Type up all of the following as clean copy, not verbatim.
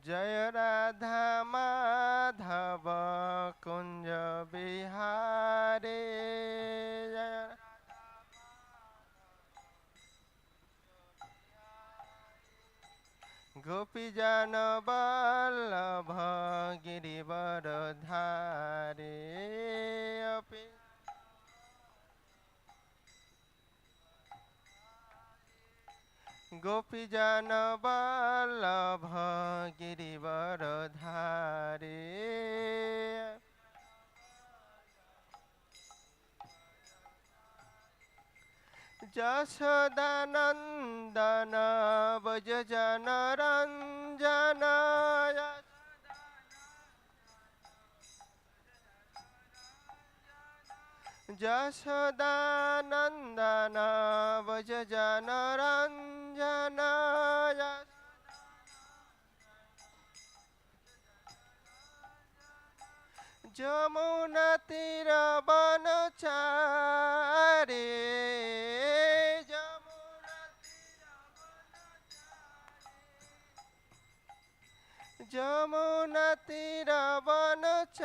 जय राधा माधव कुंज बिहारी जय गोपी जन वल्लभ गिरिवर धारे अपि गोपी जन वल्लभ गिरिवर धारे जशोदानंदन भज जन रंजन जशोदानंदन भज जन रंजन जमुना तीर बनचारे जमुना तीर बनचारे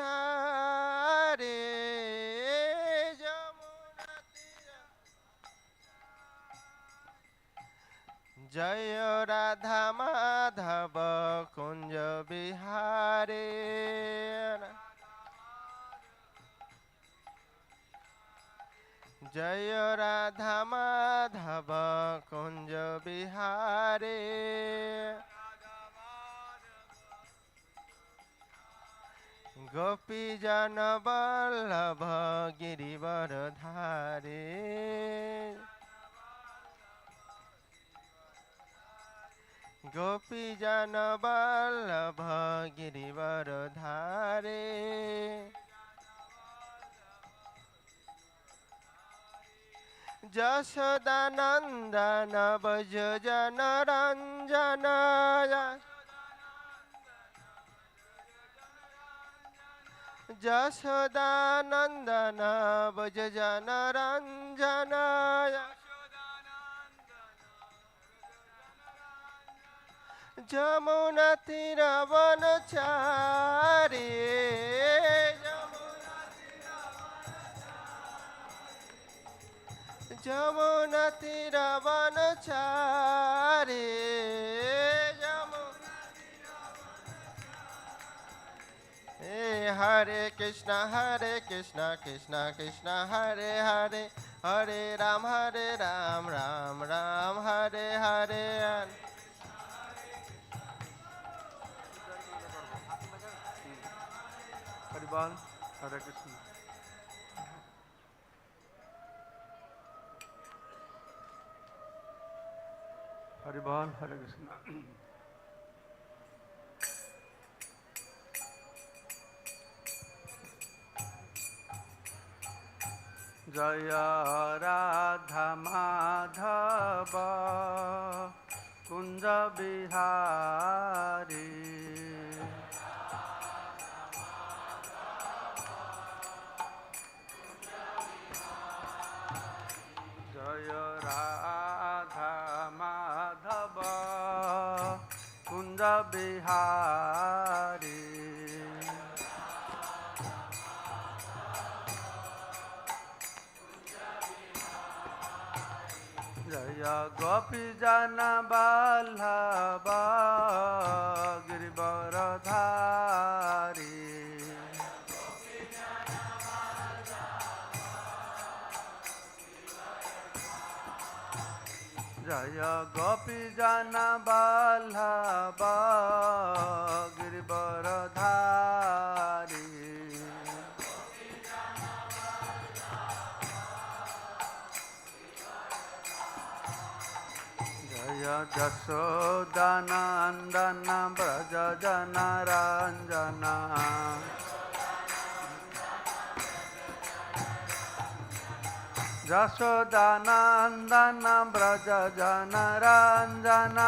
जय राधा माधव कुंज बिहारे जय राधा माधव कुंज बिहारे गोपी जन वल्लभ गिरिवर धारे गोपी जन वल्लभ गिरिवर धारे जशोदानंदन भज जन रंजन जशोदानंदन भज जन रंजन जमुना तीर बनचारे जमुना तीर बनचारे हरे कृष्णा कृष्ण कृष्ण हरे हरे हरे राम राम राम हरे हरे हरिबाल हरे कृष्ण हरिबाल हरे कृष्ण जय राधा माधव कुंज बिहारी जय राधा माधव कुंज बिहारी जय गोपी जन वल्लभ गिरिवर धारी जय गोपी जन वल्लभ गिरिवर धारी जय जशोदानंदन व्रज जन रंजन जशोदानंदन व्रज जन रंजन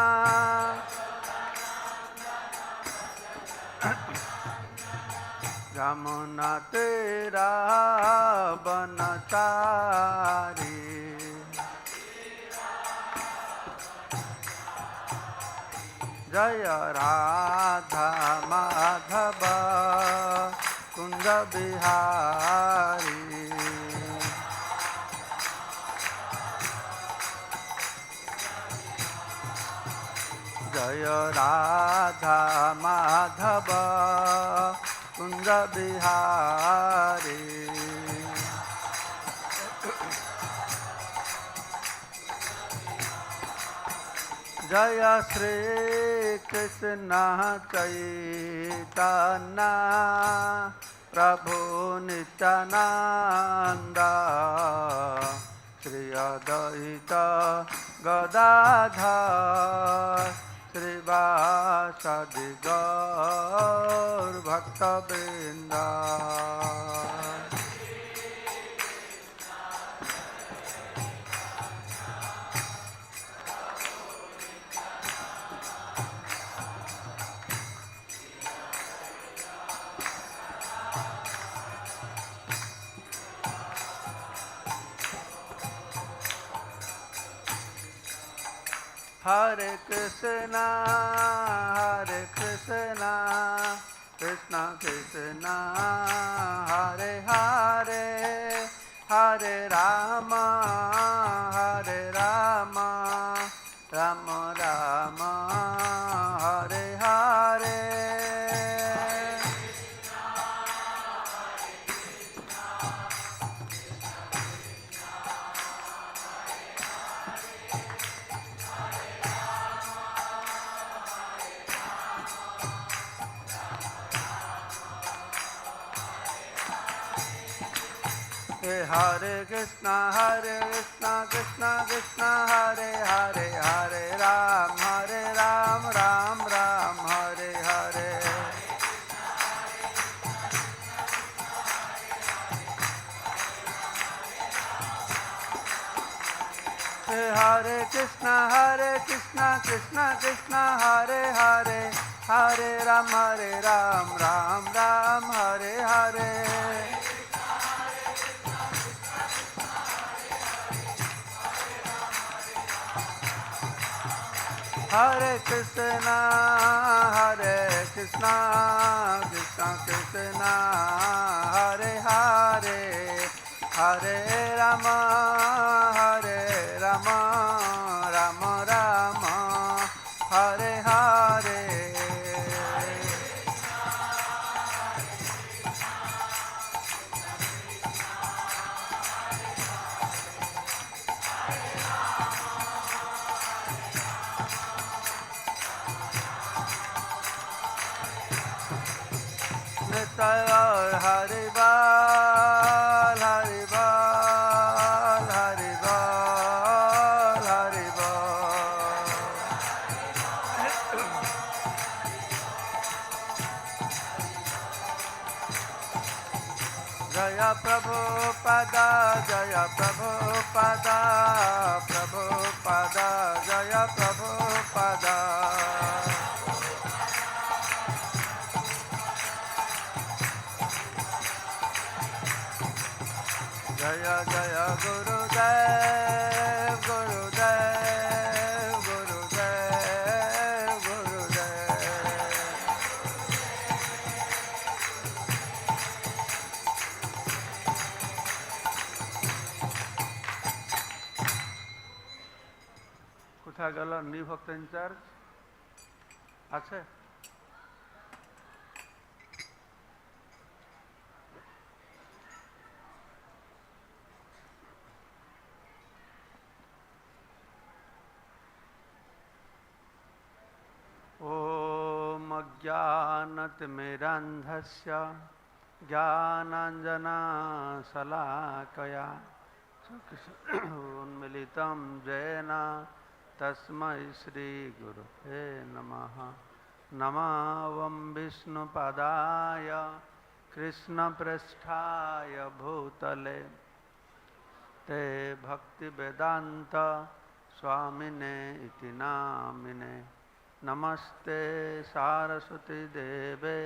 जमुना तीरा बनचारी जय राधा माधव कुंज बिहारी जय राधा माधव कुंज बिहारी जय श्री कृष्ण चैतन्य प्रभु नित्यानंद श्री अद्वैत गदाधर श्रीवासदि गौर भक्तवृंद Hare Krishna, Krishna Krishna, Hare Hare, Hare Rama, Rama Rama, Hare Hare. Hare Krishna, Krishna Krishna, Hare Hare, Hare Ram, Ram Ram, Hare Hare. Hare Krishna, Krishna Krishna, Hare Hare, Hare Ram, Ram Ram, Hare Hare. Hare Krishna, Krishna Krishna, Hare Hare, Hare Rama, Rama Rama, Hare Hare. Hare Bal, Hare Bal, Hare Bal, Hare Bal. Jaya Prabhupada, Jaya Prabhupada, Prabhupada, Jaya Prabhupada. Jaya Jaya Gurudev, Gurudev, Gurudev, Gurudev. কোথায় গেল নিভক্ত in charge আছে? ज्ञानतिमिरन्धस्य ज्ञानाञ्जनशलाकया उन्मिलितं येन तस्मै श्रीगुरुवे नमः। नमः विष्णुपदाय कृष्णपृष्ठाय भूतले ते भक्तिवेदान्त स्वामिने इति नामिने। नमस्ते सारस्वती देवे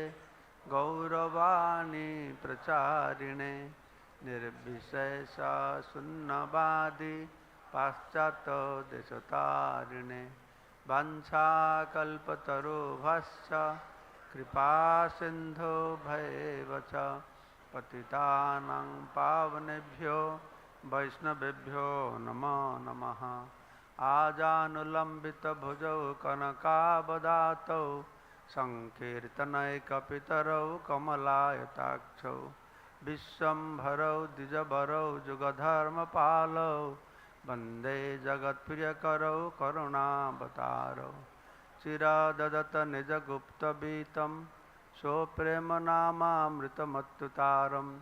गौरवाणी प्रचारिणे निर्विशेष शून्यवादी पाश्चात्य देशतारिणे। वंशाकल्पतरुभ्यश्च कृपा सिन्धु भैव च पतितानां पावनेभ्यो वैष्णवेभ्यो नमो नमः। आजानुलम्बितभुजौ कनकावदातौ संकीर्तनैकपितरौ कमलायताक्षौ विश्वम्भरौ द्विजवरौ जुगधर्मपालौ वन्दे जगत्प्रियकरौ करुणावतारौ। चिरददत निजगुप्तवीतं स्वप्रेमनामामृतमत्तुतारम्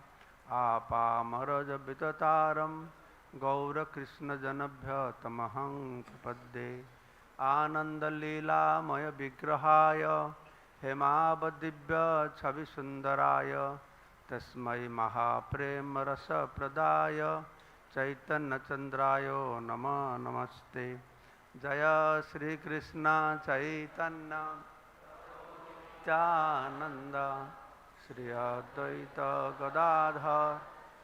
आपामरजविततारं गौरकृष्णजनभ्यो तमहं प्रपद्ये। आनन्दलीलामयविग्रहाय हेमावदिव्यछविसुन्दराय तस्मै महाप्रेमरसप्रदाय चैतन्यचन्द्राय नमो नमस्ते। जय श्रीकृष्ण चैतन्य नित्यानन्द श्री अद्वैत गदाधर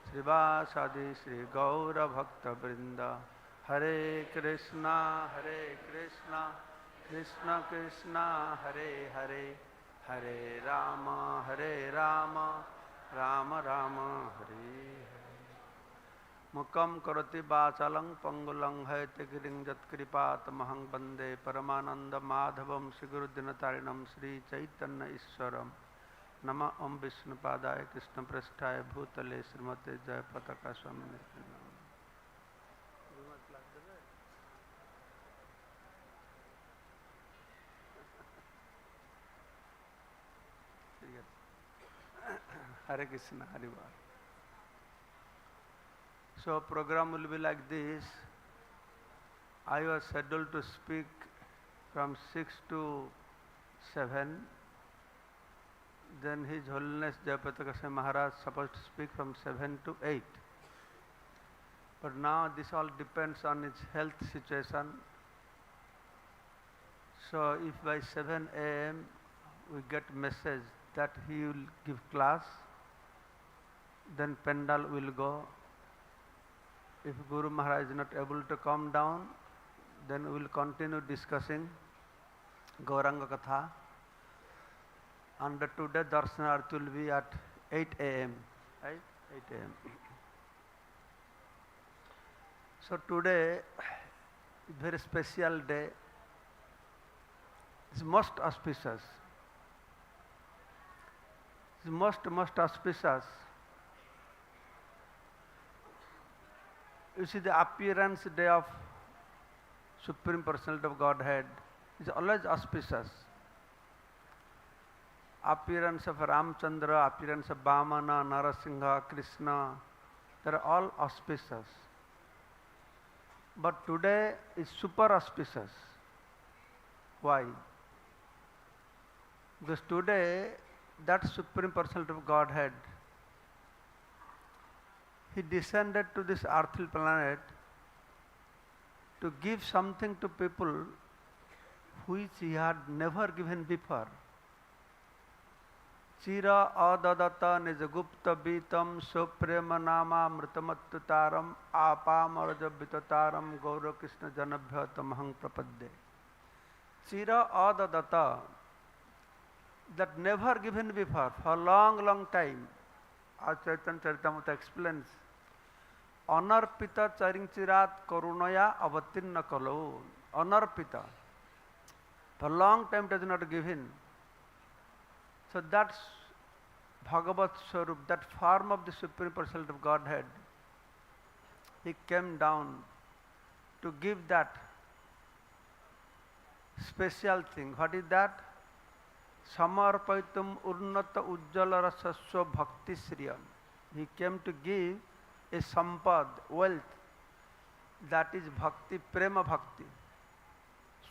श्रीवासादि श्री गौरभक्तवृंद। हरे कृष्णा कृष्ण कृष्ण हरे हरे, हरे राम राम राम हरे हरे। मुखं करोति वाचालं पंगुलं हैतगिरिं यत्कृपातमहं वन्दे परमानन्दमाधवं श्रीगुरुदिनतारिणं श्रीचैतन्य ईश्वरम्। नमः ओं विष्णुपादाय कृष्णप्रेष्ठाय भूतले श्रीमते जयपताका स्वामी। Hare Krishna, Hare Bol. So program will be like this. I was scheduled to speak from 6 to 7. Then His Holiness Jayapataka Swami Maharaj supposed to speak from 7 to 8. But now this all depends on his health situation. So if by 7 a.m. we get message that he will give class, then Pendal will go. If Guru Maharaj is not able to come down, then we will continue discussing Gaura Katha. And today Darshanarth will be at 8 a.m. Right? 8 a.m. So today is very special day. It's most auspicious. It's most auspicious. You see, the appearance day of Supreme Personality of Godhead is always auspicious. Appearance of Ramchandra, appearance of Vamana, Narasingha, Krishna, they are all auspicious. But today is super auspicious. Why? Because today that Supreme Personality of Godhead, He descended to this earthly planet to give something to people which He had never given before. Chira adadata nijagupta bitam soprema nama mritamatutaram apamaraja vitataram gaura krishna janabhya tamahang prapadde. Chira adadata, that never given before for a long time. As Chaitanya Charitamrita explains, Anarpita charing chirat karunaya avatinna kalau. Anarpita, for a long time it has not given. So that's Bhagavat Swarup, that form of the Supreme Personality of Godhead. He came down to give that special thing. What is that? Samarpaitum urnata ujjala rasaswa bhakti sriyam. He came to give a sampad, wealth, that is bhakti, prema bhakti.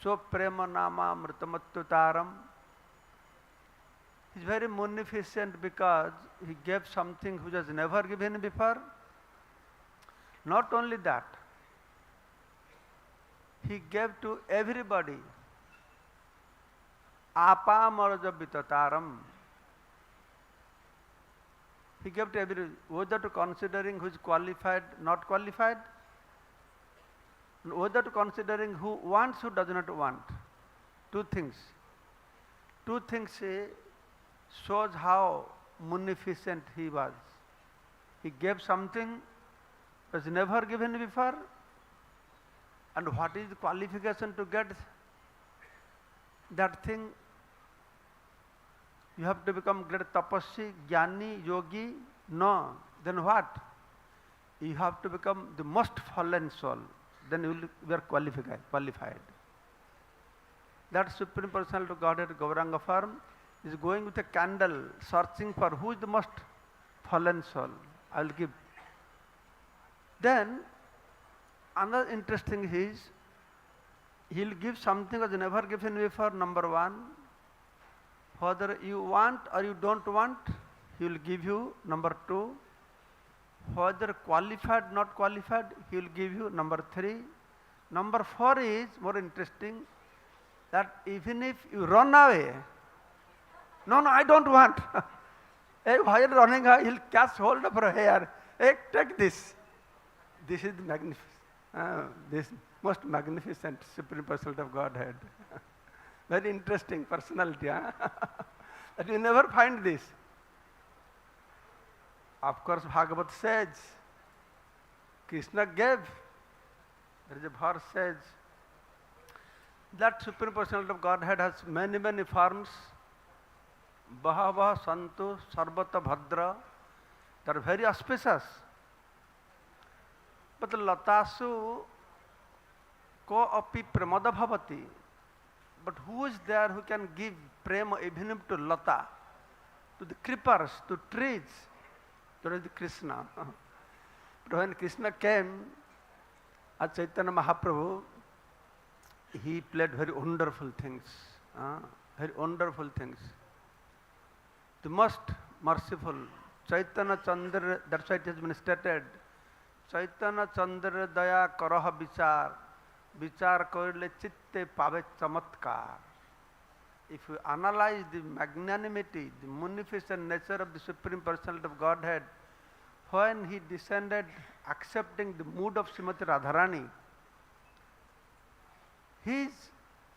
So prema nama mritamatutaram. He is very munificent because he gave something which was never given before. Not only that, he gave to everybody apamaraja vitataram. He gave to everybody, whether to considering who is qualified, not qualified, whether to considering who wants, who does not want. two things. Two things shows how munificent he was. He gave something was never given before. And what is the qualification to get that thing? You have to become great tapasvi, jnani, yogi? No. Then what? You have to become the most fallen soul. Then you are qualified. That Supreme Personality of Godhead Gauranga form is going with a candle, searching for who is the most fallen soul. I will give. Then another interesting is, he will give something that was never given before, number one. Whether you want or you don't want, he will give you, number two. Whether qualified, not qualified, he will give you, number three. Number four is more interesting, that even if you run away, no, I don't want. Hey, while running away, he'll catch hold of her hair. Hey, take this. This is this most magnificent Supreme Personality of Godhead. Very interesting personality, huh? That you never find this. Of course, Bhagavat says, Krishna gave. There is a verse says, that Supreme Personality of Godhead has many, many forms. Bahava Santu Sarvata Bhadra. They are very auspicious. But Latasu ko api pramada bhavati. But who is there who can give prema even to Lata, to the creepers, to trees? That is the Krishna. But when Krishna came as Chaitanya Mahaprabhu, he played very wonderful things. Very wonderful things. The most merciful, Chaitanya Chandra, that's why it has been stated, Chaitanya Chandra Daya Karaha Vichar, Vichar Korile Chitte Pave Chamatkar. If you analyze the magnanimity, the munificent nature of the Supreme Personality of Godhead, when he descended accepting the mood of Srimati Radharani, his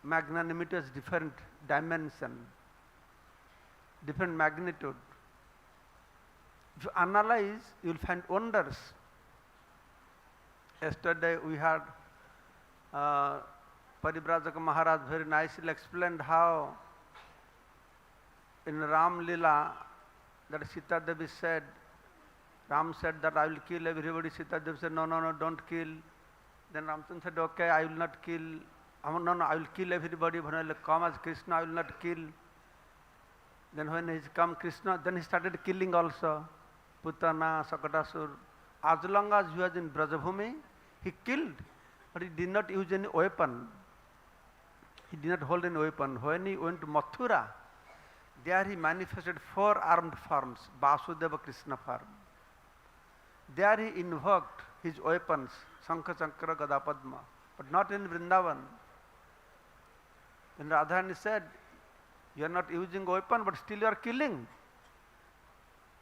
magnanimity has different dimension, different magnitude. If you analyze, you will find wonders. Yesterday we had Paribrajaka Maharaj very nicely explained how in Ram Lila that Sita Devi said, Ram said that I will kill everybody. Sita Devi said, no, don't kill. Then Ramchandra said, okay, I will not kill. No, I will kill everybody. When I will come as Krishna, I will not kill. Then when he come Krishna, then he started killing also. Putana, Sakatasur. As long as he was in Brajabhumi, he killed. But he did not use any weapon. He did not hold any weapon. When he went to Mathura, there he manifested 4 armed forms, Vasudeva Krishna form. There he invoked his weapons, Shankha Chankara Gada Padma, but not in Vrindavan. When Radharani said, you are not using weapon, but still you are killing.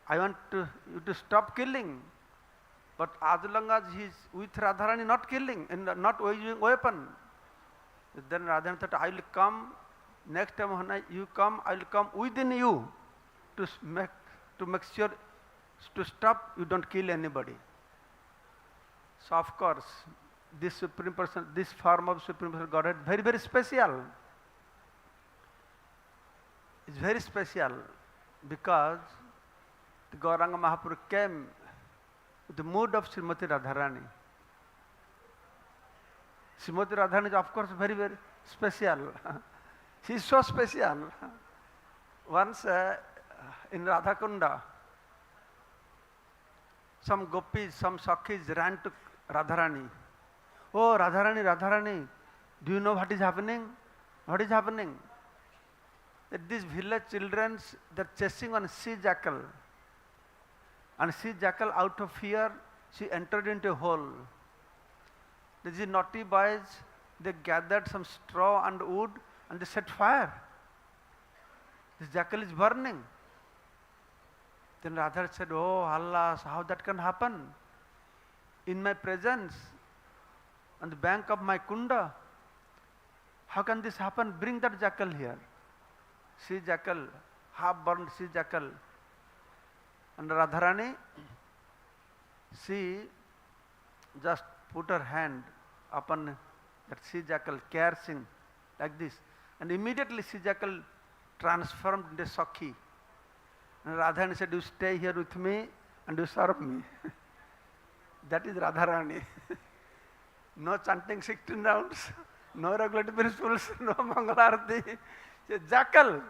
I want you to stop killing. But as long as he is with Radharani not killing and not using weapon, then Radharani thought, I will come, next time when you come, I will come within you to make sure, to stop, you don't kill anybody. So of course, this Supreme Person, this form of Supreme Person Godhead, very, very special. It's very special because the Gauranga Mahaprabhu came with the mood of Srimati Radharani. Srimati Radharani is of course very, very special. She is so special. Once in Radhakunda, some gopis, some sakhis ran to Radharani. Oh, Radharani, do you know what is happening? What is happening? That these village children, they are chasing on sea jackal. And sea jackal, out of fear, she entered into a hole. These naughty boys, they gathered some straw and wood and they set fire. This jackal is burning. Then Radha said, oh Allah, how that can happen? In my presence, on the bank of my kunda, how can this happen? Bring that jackal here. Sea jackal, half burned sea jackal. And Radharani, she just put her hand upon that sea jackal, caressing like this. And immediately sea jackal transformed into Sakhi. And Radharani said, you stay here with me and you serve me. That is Radharani. No chanting 16 rounds, no regulatory principles, no Mangalarati. A jackal.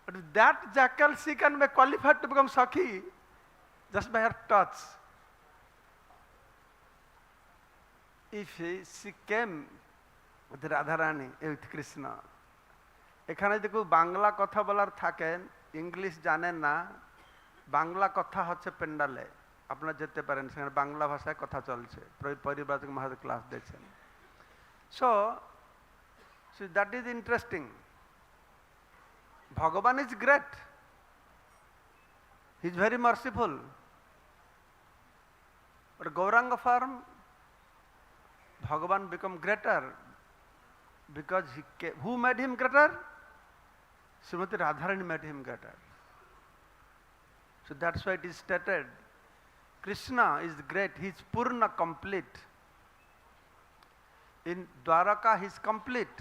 But with that jackal, she can be qualified to become Sakhi just by her touch. If she came with Radharani, with Krishna, এখানে যদি কেউ বাংলা কথা বলার থাকেন, English জানেন না, বাংলা কথা হচ্ছে পেন্ডালে, আপনারা যেতে পারেন, সেখানে বাংলা ভাষায় কথা চলছে, পরিব্রাজক মহারাজ ক্লাস দিয়েছেন। So that is interesting. Bhagavan is great. He is very merciful. But Gauranga form, Bhagavan become greater because who made him greater? Srimati Radharani made him greater. So that's why it is stated, Krishna is great, he is Purna, complete. In Dwaraka he is complete,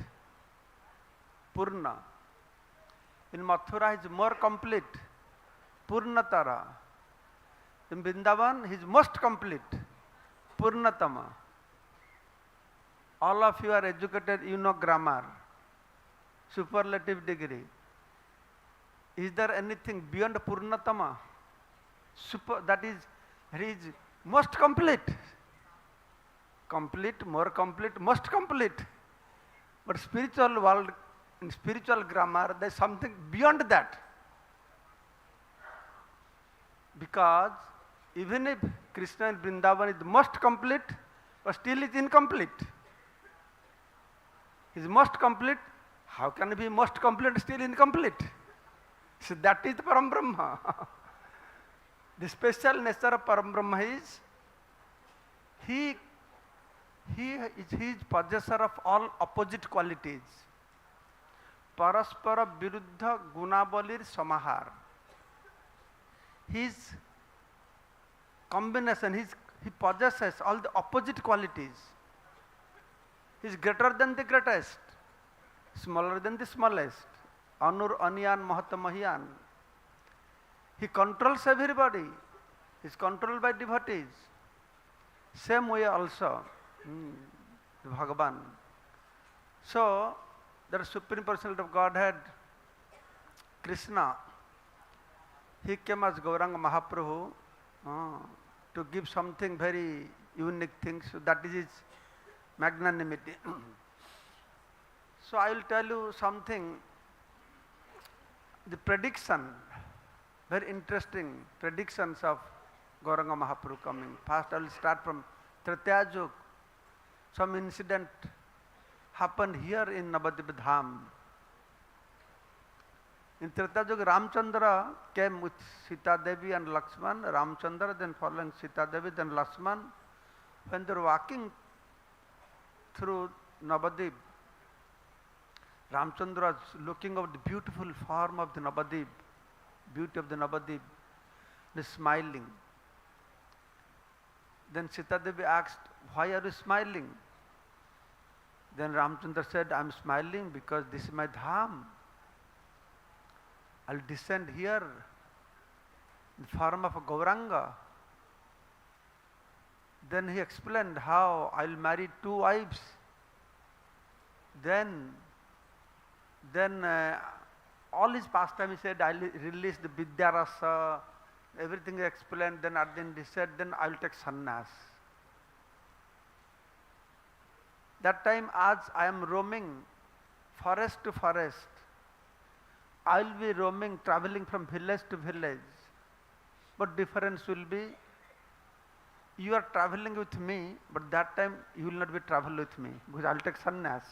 Purna. In Mathura he is more complete, Purnatara. In Vrindavan he is most complete, Purnatama. All of you are educated, you know grammar, superlative degree. Is there anything beyond Purnatama? That is, he is most complete. Complete, more complete, most complete. But spiritual world, in spiritual grammar, there is something beyond that. Because even if Krishna in Vrindavan is most complete, but still is incomplete. He is most complete. How can he be most complete still incomplete? So that is Param Brahma. The special nature of Param Brahma is he is possessor of all opposite qualities. Paraspara Viruddha Gunabalir Samahar. His combination, he possesses all the opposite qualities. He is greater than the greatest, smaller than the smallest. Anur, Anyan, Mahata, Mahiyan. He controls everybody. He is controlled by devotees. Same way also, Bhagavan. So, the Supreme Personality of Godhead, Krishna, he came as Gauranga Mahaprabhu to give something very unique things. So that is his magnanimity. So I will tell you something. The prediction, very interesting predictions of Gauranga Mahaprabhu coming. First I will start from Tritya Yug. Some incident happened here in Navadvip Dham. In Tritya Yug, Ramchandra came with Sita Devi and Lakshman. Ramchandra, then following Sita Devi, then Lakshman. When they were walking through Navadvip, Ramchandra was looking at the beautiful form of the Navadvip, beauty of the Navadvip, and smiling. Then Sita Devi asked, why are you smiling? Then Ramchandra said, I am smiling because this is my dham. I will descend here in the form of a Gauranga. Then he explained how I will marry 2 wives. Then all his pastime he said, I will release the Vidyarasa, everything he explained. Then at the end he said, then I will take sannyas. That time as I am roaming forest to forest, I will be roaming, traveling from village to village. But difference will be, you are traveling with me, but that time you will not be travel with me, because I will take sannyas.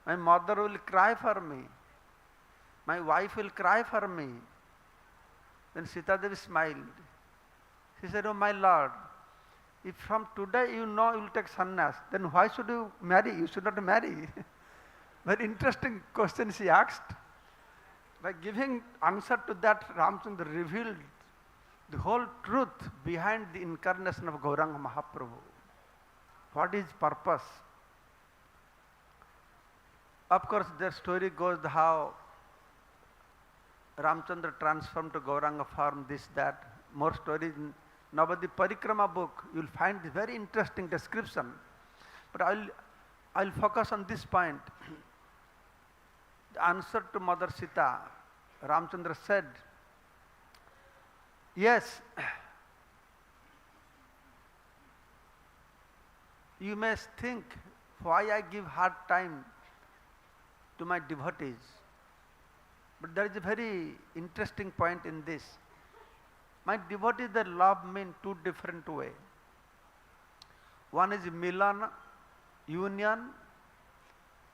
My mother will cry for me. My wife will cry for me. Then Sita Devi smiled. She said, oh my Lord, If from today you know you will take sannyas, then why should you marry? You should not marry. Very interesting question she asked. By giving answer to that, Ramchandra revealed the whole truth behind the incarnation of Gauranga Mahaprabhu. What is purpose? Of course, their story goes how Ramchandra transformed to Gauranga form, this, that. More stories in Navadi Parikrama book. You will find this very interesting description. But I'll focus on this point. The answer to Mother Sita, Ramchandra said, yes, you may think why I give hard time to my devotees. But there is a very interesting point in this. My devotees, they love me in two different ways. One is milan, union.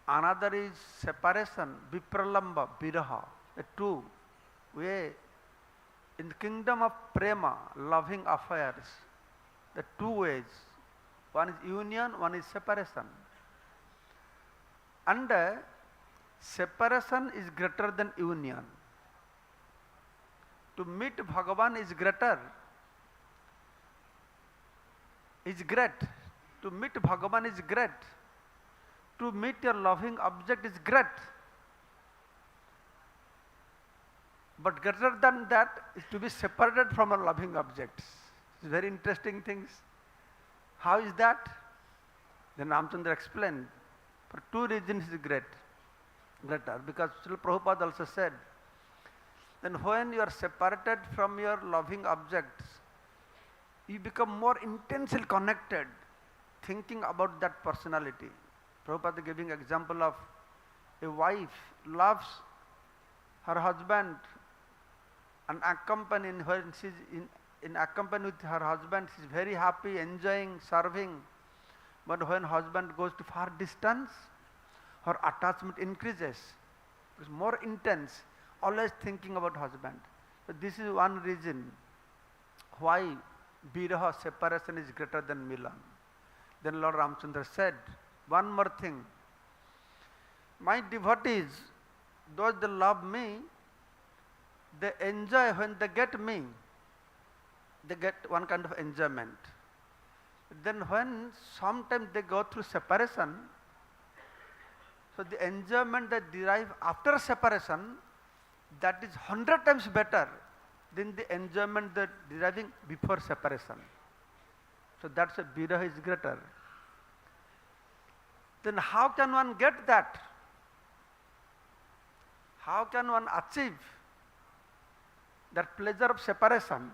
Another is separation, vipralamba, viraha. The two way. In the kingdom of prema, loving affairs, the two ways. One is union, one is separation. And separation is greater than union. To meet Bhagavan is greater, is great. To meet Bhagavan is great. To meet your loving object is great. But greater than that is to be separated from our loving objects. It's very interesting things. How is that? Then Ramchandra explained. For two reasons is greater. Because Srila Prabhupada also said, then when you are separated from your loving objects, you become more intensely connected, thinking about that personality. Prabhupada giving example of a wife loves her husband and accompany when she is in accompany with her husband, she is very happy, enjoying, serving. But when husband goes to far distance, her attachment increases. It's more intense, always thinking about husband. So this is one reason why viraha, separation, is greater than milan. Then Lord Ramchandra said, one more thing. My devotees, those they love me, they enjoy when they get me. They get one kind of enjoyment. Then when sometimes they go through separation, so the enjoyment they derive after separation, that is 100 times better than the enjoyment they deriving before separation. So that's a viraha is greater. Then how can one get that? How can one achieve that pleasure of separation?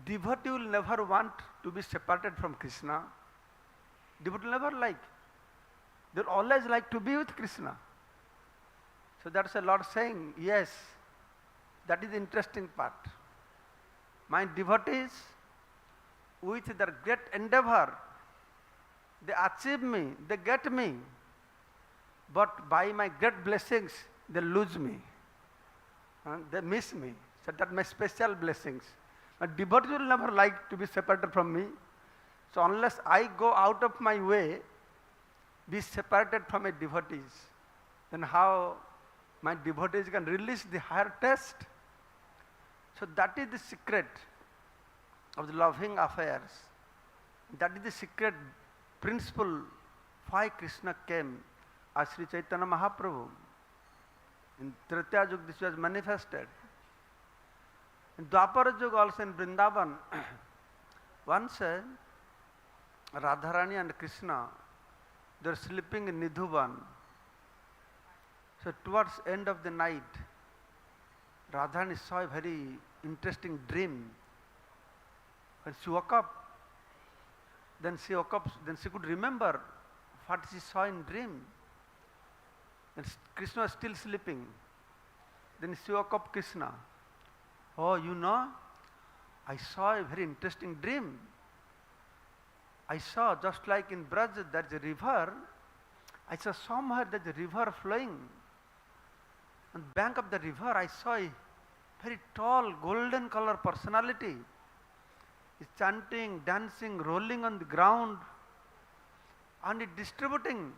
Devotee will never want to be separated from Krishna. Devotee will never like. They will always like to be with Krishna. So that's a Lord saying, yes, that is the interesting part. My devotees, with their great endeavor, they achieve me, they get me. But by my great blessings, they lose me. They miss me. So that my special blessings. A devotee will never like to be separated from me. So unless I go out of my way, be separated from my devotees, then how my devotees can release the higher taste? So that is the secret of the loving affairs. That is the secret principle why Krishna came as Sri Chaitanya Mahaprabhu. In Tritiya Yuga this was manifested. In Dwapara Yuga also in Vrindavan, once Radharani and Krishna, they were sleeping in Nidhuvan. So towards end of the night, Radharani saw a very interesting dream. When she woke up, then she could remember what she saw in dream. And Krishna was still sleeping. Then she woke up Krishna. Oh, you know, I saw a very interesting dream. I saw, just like in Braj, there's a river. I saw somewhere there's a river flowing. On the bank of the river, I saw a very tall, golden color personality. is chanting, dancing, rolling on the ground, and distributing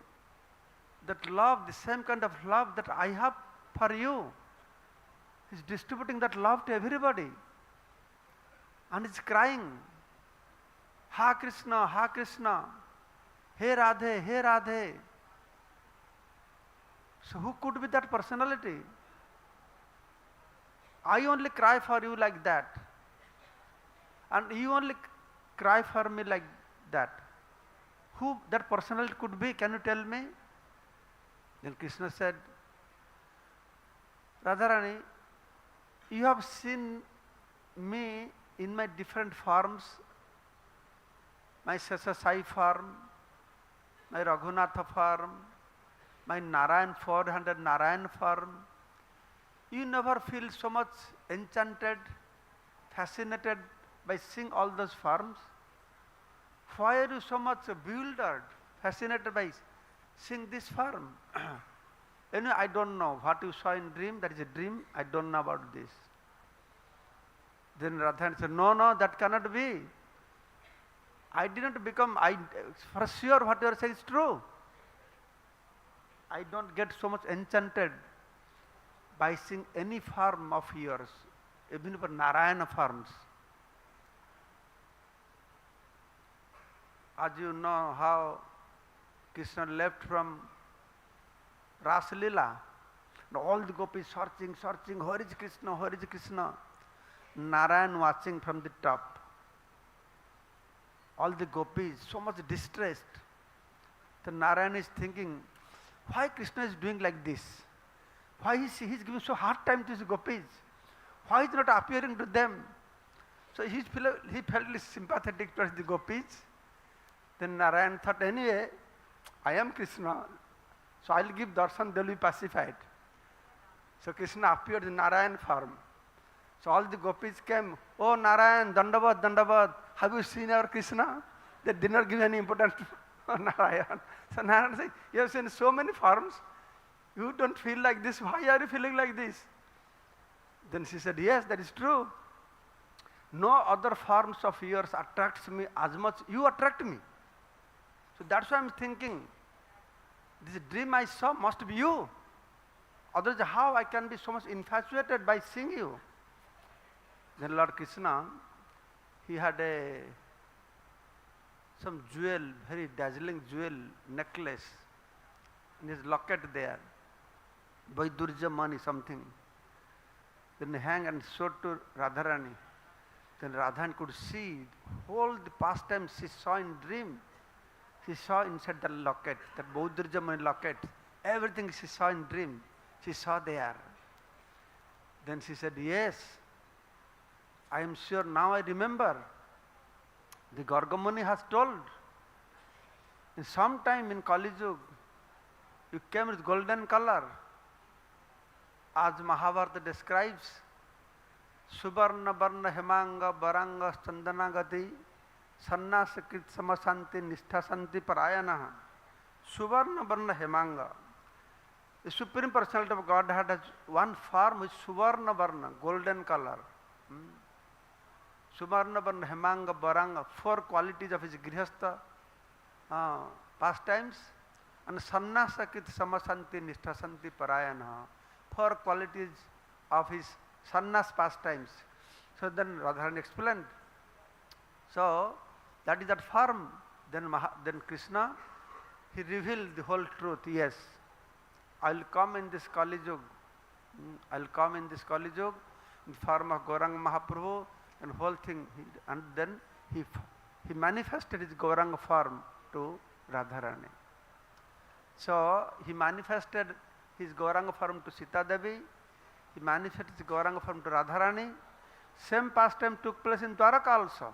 that love, the same kind of love that I have for you. He's distributing that love to everybody. And he's crying, Ha Krishna, Ha Krishna, Hey Radhe, Hey Radhe. So who could be that personality? I only cry for you like that. And you only cry for me like that. Who that personality could be? Can you tell me? Then Krishna said, Radharani, you have seen me in my different forms, my Sesasai form, my Raghunatha form, my Narayan 400 Narayan form. You never feel so much enchanted, fascinated by seeing all those forms? Why are you so much bewildered, fascinated by seeing this form? Anyway, I don't know what you saw in dream, that is a dream, I don't know about this. Then Radharani said, no, no, that cannot be. I didn't become, for sure what you are saying is true. I don't get so much enchanted by seeing any form of yours, even for Narayana forms. As you know how Krishna left from Rasa Leela, and all the gopis searching, where is Krishna, where is Krishna? Narayan watching from the top. All the gopis so much distressed. The Narayan is thinking, why Krishna is doing like this? Why he's giving so hard time to his gopis? Why is not appearing to them? So he felt sympathetic towards the gopis. Then Narayan thought, anyway, I am Krishna, so I'll give darshan, they'll be pacified. So Krishna appeared in Narayan form. So all the gopis came, oh Narayan, Dandavad, Dandavad, have you seen our Krishna? They did not give any importance to Narayan. So Narayan said, you have seen so many forms, you don't feel like this, why are you feeling like this? Then she said, yes, that is true. No other forms of yours attracts me as much, you attract me. So that's why I'm thinking, this dream I saw must be you. Otherwise, how I can be so much infatuated by seeing you? Then Lord Krishna, he had some jewel, very dazzling jewel necklace, in his locket there, Vaidurja money something. Then he hang and showed to Radharani. Then Radharani could see all the pastimes she saw in dream. She saw inside the locket, that Vaidurja money locket, everything she saw in dream, she saw there. Then she said, yes, I am sure now I remember. The Gargamuni has told, in some time in Kali Yuga, you came with golden color. As Mahabharata describes, Subarna Barna Hemanga Baranga Chandanagati Sannasakrit Samasanti Nishtasanti Parayana. Subarna Barna Hemanga. The Supreme Personality of Godhead has one form which is Suvarna Barna, golden color. Suvarna Barna Hemanga Baranga, four qualities of his Grihastha pastimes, and Sannasakrit Samasanti Nishtasanti Parayana, four qualities of his sannyas pastimes. So then Radharani explained. So that is that form. Then Krishna, he revealed the whole truth. Yes, I will come in this Kali Yuga. I will come in this Kali Yuga in the form of Gauranga Mahaprabhu and whole thing. And then he manifested his Gauranga form to Radharani. So he manifested his Gauranga form to Sita Devi. He manifested his Gauranga form to Radharani. Same pastime took place in Dwaraka also.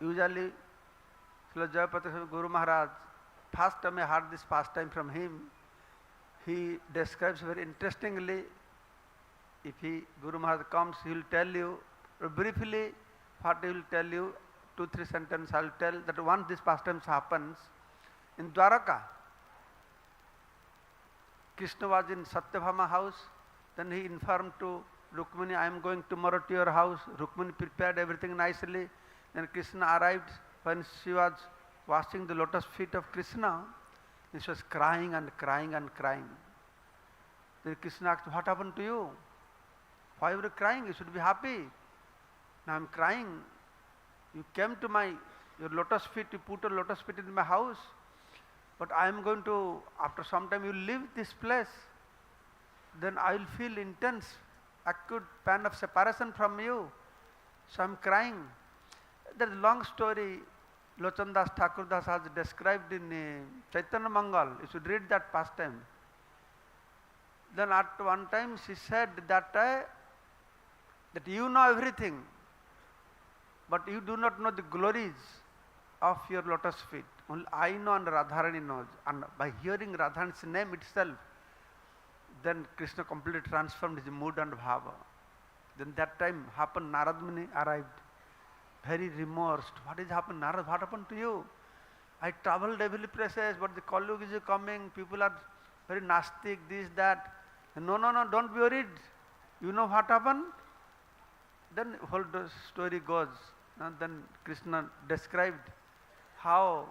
Usually, Srila Jayapataka Swami Guru Maharaj, first time I heard this pastime from him, he describes very interestingly. If Guru Maharaj comes, he will tell you, briefly, what he will tell you, 2-3 sentences I will tell, that once this pastime happens, in Dwaraka, Krishna was in Satyabhama house, then he informed to Rukmini, I am going tomorrow to your house. Rukmini prepared everything nicely. Then Krishna arrived. When she was washing the lotus feet of Krishna, she was crying and crying and crying. Then Krishna asked, what happened to you? Why were you crying? You should be happy. Now I am crying. You came to your lotus feet, you put your lotus feet in my house. But I am going to, after some time you leave this place. Then I will feel intense, acute pain of separation from you. So I am crying. There is a long story Lochandas Thakurdas has described in Chaitanya Mangal. You should read that pastime. Then at one time she said that you know everything, but you do not know the glories of your lotus feet. Only I know and Radharani knows. And by hearing Radharani's name itself, then Krishna completely transformed his mood and bhava. Then that time happened, Narad Muni arrived, very remorse. What is happened, Narad? What happened to you? I traveled every places, but the Kalug is coming. People are very nastic, this, that. No, don't be worried. You know what happened? Then whole story goes. And then Krishna described how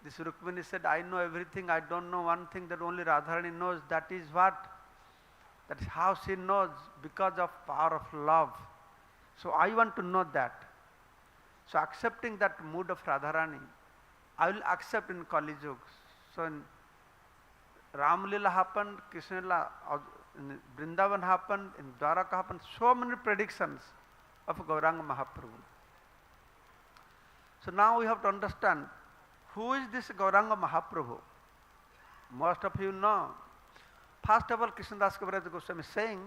this Rukmini said, I know everything, I don't know one thing that only Radharani knows. That is what? That is how she knows, because of power of love. So I want to know that. So accepting that mood of Radharani, I will accept in Kali Yuga. So in Ram Lila happened, Krishna Lila, in Vrindavan happened, in Dwaraka happened, so many predictions of Gauranga Mahaprabhu. So now we have to understand, who is this Gauranga Mahaprabhu? Most of you know. First of all, Krishnadas Kaviraj Goswami is saying,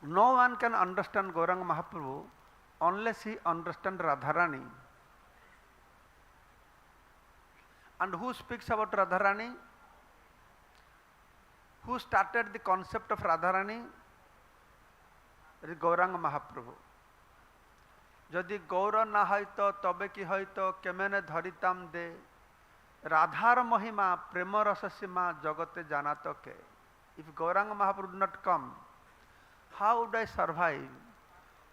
no one can understand Gauranga Mahaprabhu unless he understands Radharani. And who speaks about Radharani? Who started the concept of Radharani? It is Gauranga Mahaprabhu. Jodi Gaura na haito tobe ki haito kemene dharitam de Radhar Mahima prema rasasima jagate janatoke. If Gauranga Mahaprabhu would not come, how would I survive?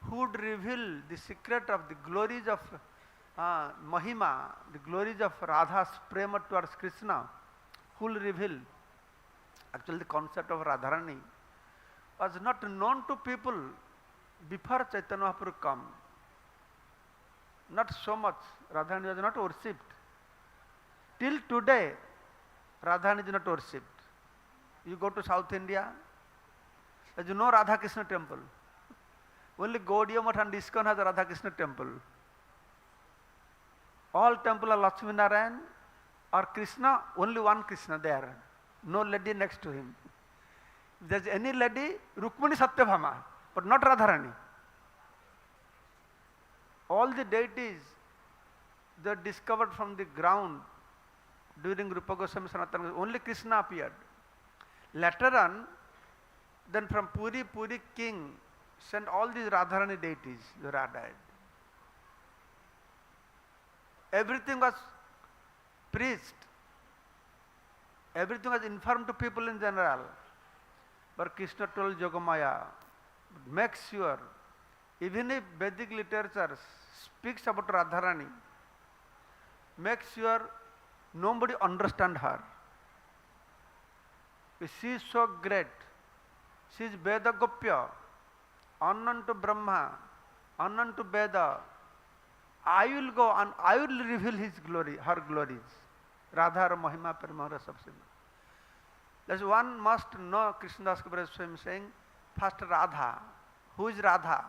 Who would reveal the secret of the glories of Mahima, the glories of Radha's prema towards Krishna? Who will reveal? Actually, the concept of Radharani was not known to people before Chaitanya Mahaprabhu come. Not so much. Radharani was not worshipped. Till today, Radharani is not worshipped. You go to South India, there is no Radha Krishna temple. Only Gaudiya Math and ISKCON has a Radha Krishna temple. All temple are Lakshmi Narayan or Krishna, only one Krishna there. No lady next to him. If there is any lady, Rukmini Satyabhama, but not Radharani. All the deities, they are discovered from the ground during Rupa Goswami Sanatana. Only Krishna appeared. Later on, then from Puri king sent all these Radharani deities, they were added. Everything was preached. Everything was informed to people in general. But Krishna told Yogamaya, make sure, even if Vedic literature speaks about Radharani, make sure nobody understand her. She is so great. She is Veda Gopya, unknown to Brahma, unknown to Veda. I will go and I will reveal his glory, her glories. Radha Mahima Paramahara Sapsima. That's one must know. Krishnadas Kaviraj Swami saying, first Radha. Who is Radha?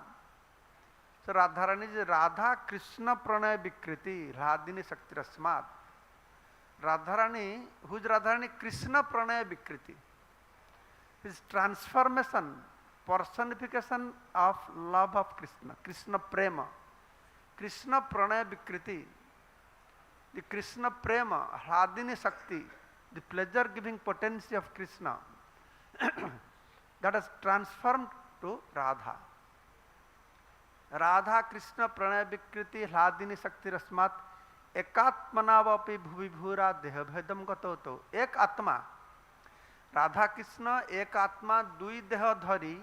So Radharani is Radha Krishna Pranaya Vikriti, Radhini Shakti Rasmat. Radharani, who is Radharani? Krishna Pranaya Vikriti. His transformation, personification of love of Krishna, Krishna Prema, Krishna Pranaya Vikriti. The Krishna Prema, Radhini Shakti, the pleasure giving potency of Krishna, that has transformed to Radha. Radha Krishna Pranaya Vikriti Radhini Shakti Rasmat Ekatmanavapi Bhuvibhura Dehabhedam Gatoto. Ek Atma. Radha Krishna एक आत्मा दुई देह धरी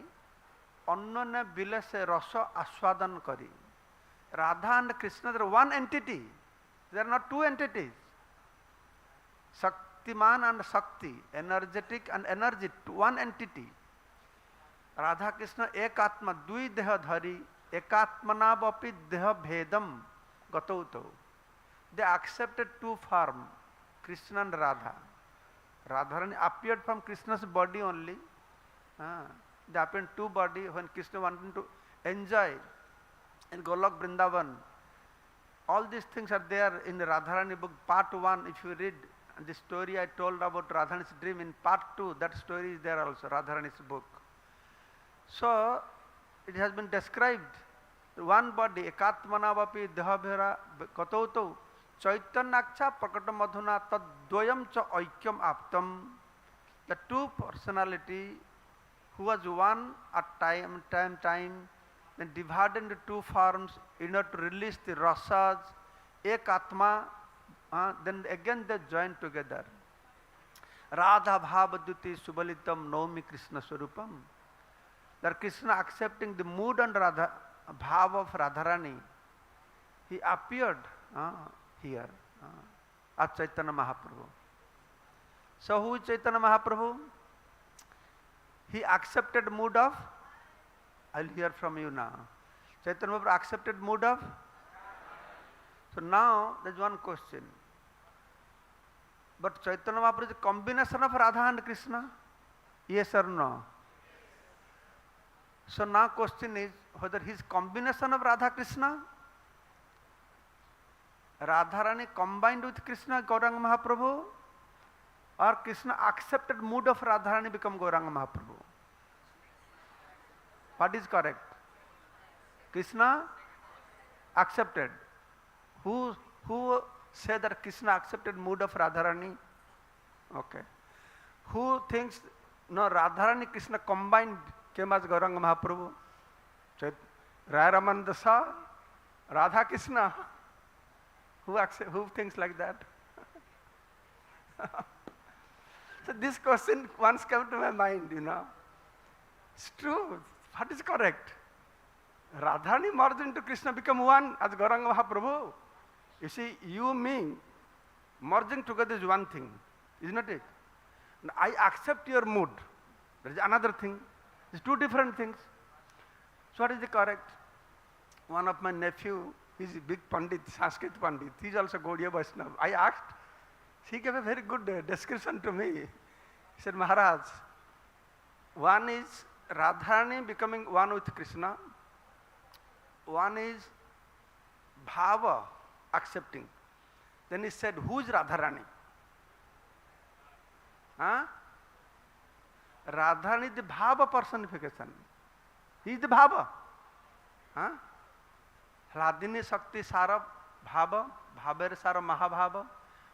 अन्य बिले से रस आस्वादन करी. Radha and Krishna, they are one entity. They are not two entities. Shaktiman and Shakti, energetic and energy, one entity. Radha Krishna ek atma dui deha dhari ekatmana vapi deha bhedam gatauto. They accepted two forms, Krishna and Radha. Radharani appeared from Krishna's body only. They appeared two body when Krishna wanted to enjoy in Golok Vrindavan. All these things are there in the Radharani book, part 1. If you read the story I told about Radharani's dream, in part 2, that story is there also, Radharani's book. So, it has been described, one body, ekatmana vapi dehabhera katauto, chaitanyakcha prakata madhuna tad dvayam cha aikyam aptam. The two personality who was one at time, then divided into two forms in order to release the rasas, ek atma, then again they join together. Radha bhavaduti subalitam naumi Krishna swarupam. That Krishna accepting the mood and Radha, bhava of Radharani, he appeared here at Chaitanya Mahaprabhu. So who is Chaitanya Mahaprabhu? He accepted mood of, I'll hear from you now. Chaitanya Mahaprabhu accepted mood of? So now there's one question. But Chaitanya Mahaprabhu is a combination of Radha and Krishna? Yes or no? So now question is whether he is combination of Radha Krishna? Radharani combined with Krishna, Gauranga Mahaprabhu? Or Krishna accepted mood of Radharani become Gauranga Mahaprabhu? What is correct? Krishna accepted. Who said that Krishna accepted mood of Radharani? Okay. Who thinks no, Radharani Krishna combined came as Gauranga Mahaprabhu? Raya Ramananda saw Radha Krishna. Who thinks like that? So this question once came to my mind, It's true. What is correct? Radharani merged into Krishna become one as Gauranga Mahaprabhu. You see, you, me, merging together is one thing, isn't it? I accept your mood. There is another thing. It's two different things. So what is the correct? One of my nephew, he's a big Pandit, Sanskrit Pandit. He's also Gaudiya Vaishnava. I asked, he gave a very good description to me. He said, Maharaj, one is Radharani becoming one with Krishna. One is Bhava accepting. Then he said, who is Radharani? Radharani is the Bhava personification. He is the Bhava. Radhini Shakti Sara Bhava, Bhaver Sara Mahabhava,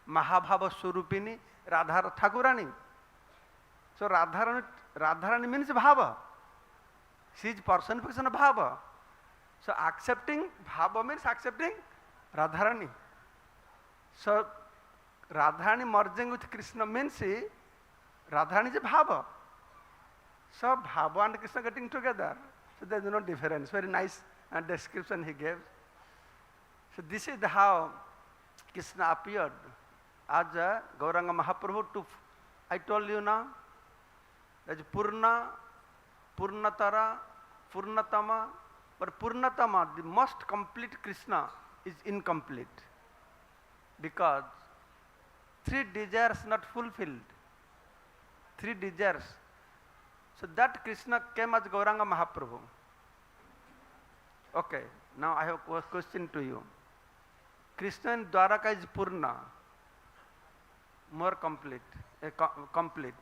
Mahabhava Surupini, Radha Thakurani. So Radharani means Bhava. She is personification of Bhava. So accepting Bhava means accepting Radharani. So Radharani merging with Krishna means Radharani is a Bhava. So Bhava and Krishna getting together. So there is no difference. Very nice description he gave. So this is how Krishna appeared as Gauranga Mahaprabhu to, I told you now, as Purna, Purnatara, Purnatama, but Purnatama, the most complete Krishna, is incomplete because 3 desires not fulfilled. 3 desires. So that Krishna came as Gauranga Mahaprabhu. Okay, now I have a question to you. Krishna in Dwaraka is Purna, more complete, complete.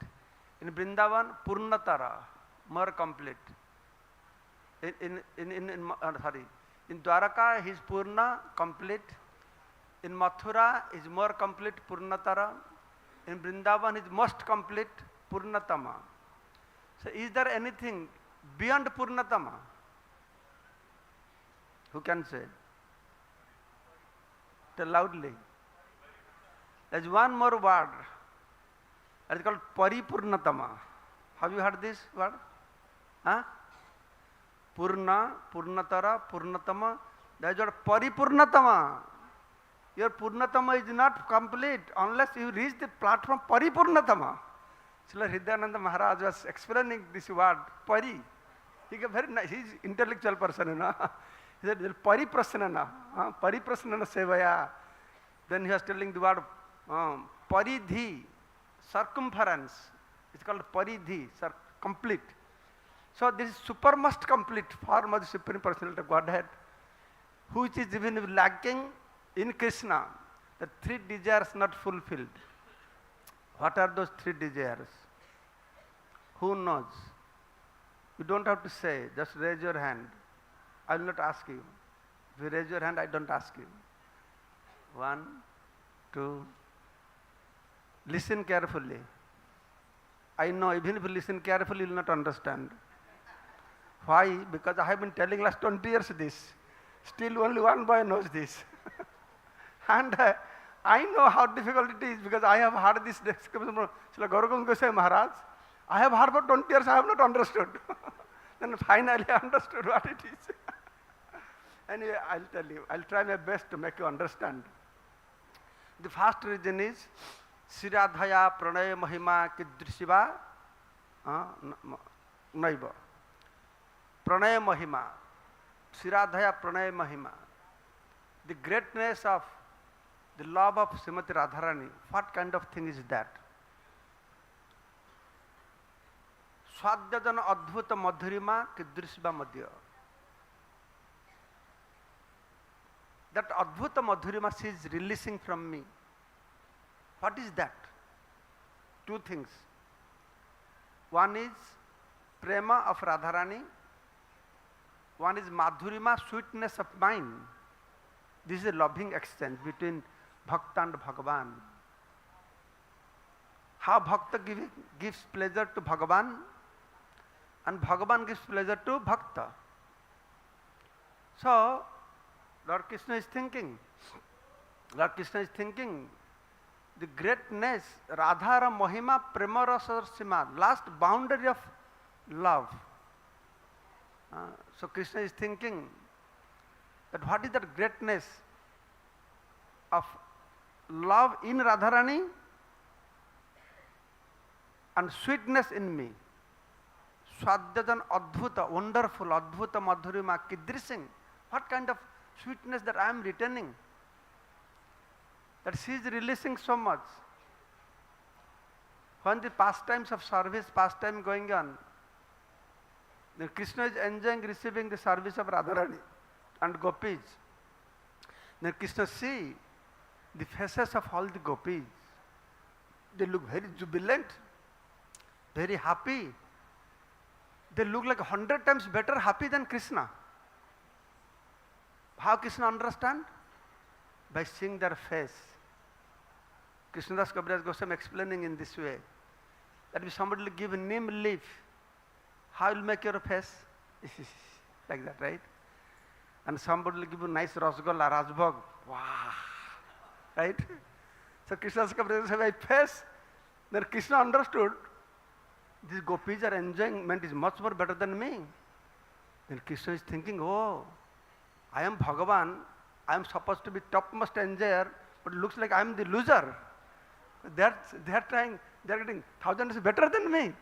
In Vrindavan, Purnatara, more complete. In Dwaraka, he is Purna, complete. In Mathura, he is more complete, Purnatara. In Vrindavan, he is most complete, Purnatama. So is there anything beyond Purnatama? Who can say? Tell loudly. There's one more word. It is called Paripurnatama. Have you heard this word? Huh? Purna, Purnatara, Purnatama. That is what Paripurnatama. Your Purnatama is not complete unless you reach the platform Paripurnatama. Srila Hridayananda Maharaj was explaining this word, Pari. He is a very nice, he is intellectual person, you know. He said, Pariprasnana, Pariprasnana Sevaya. Then he was telling the word Paridhi, circumference. It's called Paridhi, complete. So this is supermost complete form of the Supreme Personality of Godhead, which is even lacking in Krishna. The three desires not fulfilled. What are those three desires? Who knows? You don't have to say, just raise your hand. I will not ask you. If you raise your hand, I don't ask you. 1, 2. Listen carefully. I know even if you listen carefully, you will not understand. Why? Because I have been telling last 20 years this. Still only one boy knows this. And I know how difficult it is because I have heard this description from Srila Gaura Katha Maharaj. I have heard for 20 years, I have not understood. Then finally I understood what it is. Anyway, I'll tell you. I'll try my best to make you understand. The first reason is Siradhaya Pranaya Mahima Kidrishiva Naiva. Pranaya Mahima. Siradhaya Pranaya Mahima. The greatness of the love of Srimati Radharani. What kind of thing is that? Swadhyajana Adbhuta Madhurima Kidrishiva Madhya. That Adbhuta Madhurima she is releasing from me. What is that? Two things. One is Prema of Radharani. One is Madhurima, sweetness of mind. This is a loving exchange between Bhakta and Bhagavan. How Bhakta gives pleasure to Bhagavan and Bhagavan gives pleasure to Bhakta. So, Lord Krishna is thinking, the greatness, Radhara Mahima Prema Rasa Sima, last boundary of love. So Krishna is thinking that what is that greatness of love in Radharani and sweetness in me. Swadhyajan Adbhuta, wonderful, Adbhuta Madhurima, Kidrising. What kind of sweetness that I am returning? That she is releasing so much. When the pastimes of service, pastime going on, then Krishna is enjoying receiving the service of Radharani and Gopis. Then Krishna see the faces of all the Gopis. They look very jubilant, very happy. They look like 100 times better happy than Krishna. How Krishna understand? By seeing their face. Krishnadas Kaviraj Goswami explaining in this way, that if somebody will give a neem leaf, how will make your face? Like that, right? And somebody will give you nice rasgulla, rajbhog. Wow! Right? So Krishnadas Kaviraj Goswami face, then Krishna understood, these gopis are enjoyment is much more better than me. Then Krishna is thinking, oh, I am Bhagavan, I am supposed to be topmost enjoyer, but it looks like I am the loser. They are trying, they are getting 1,000 better than me.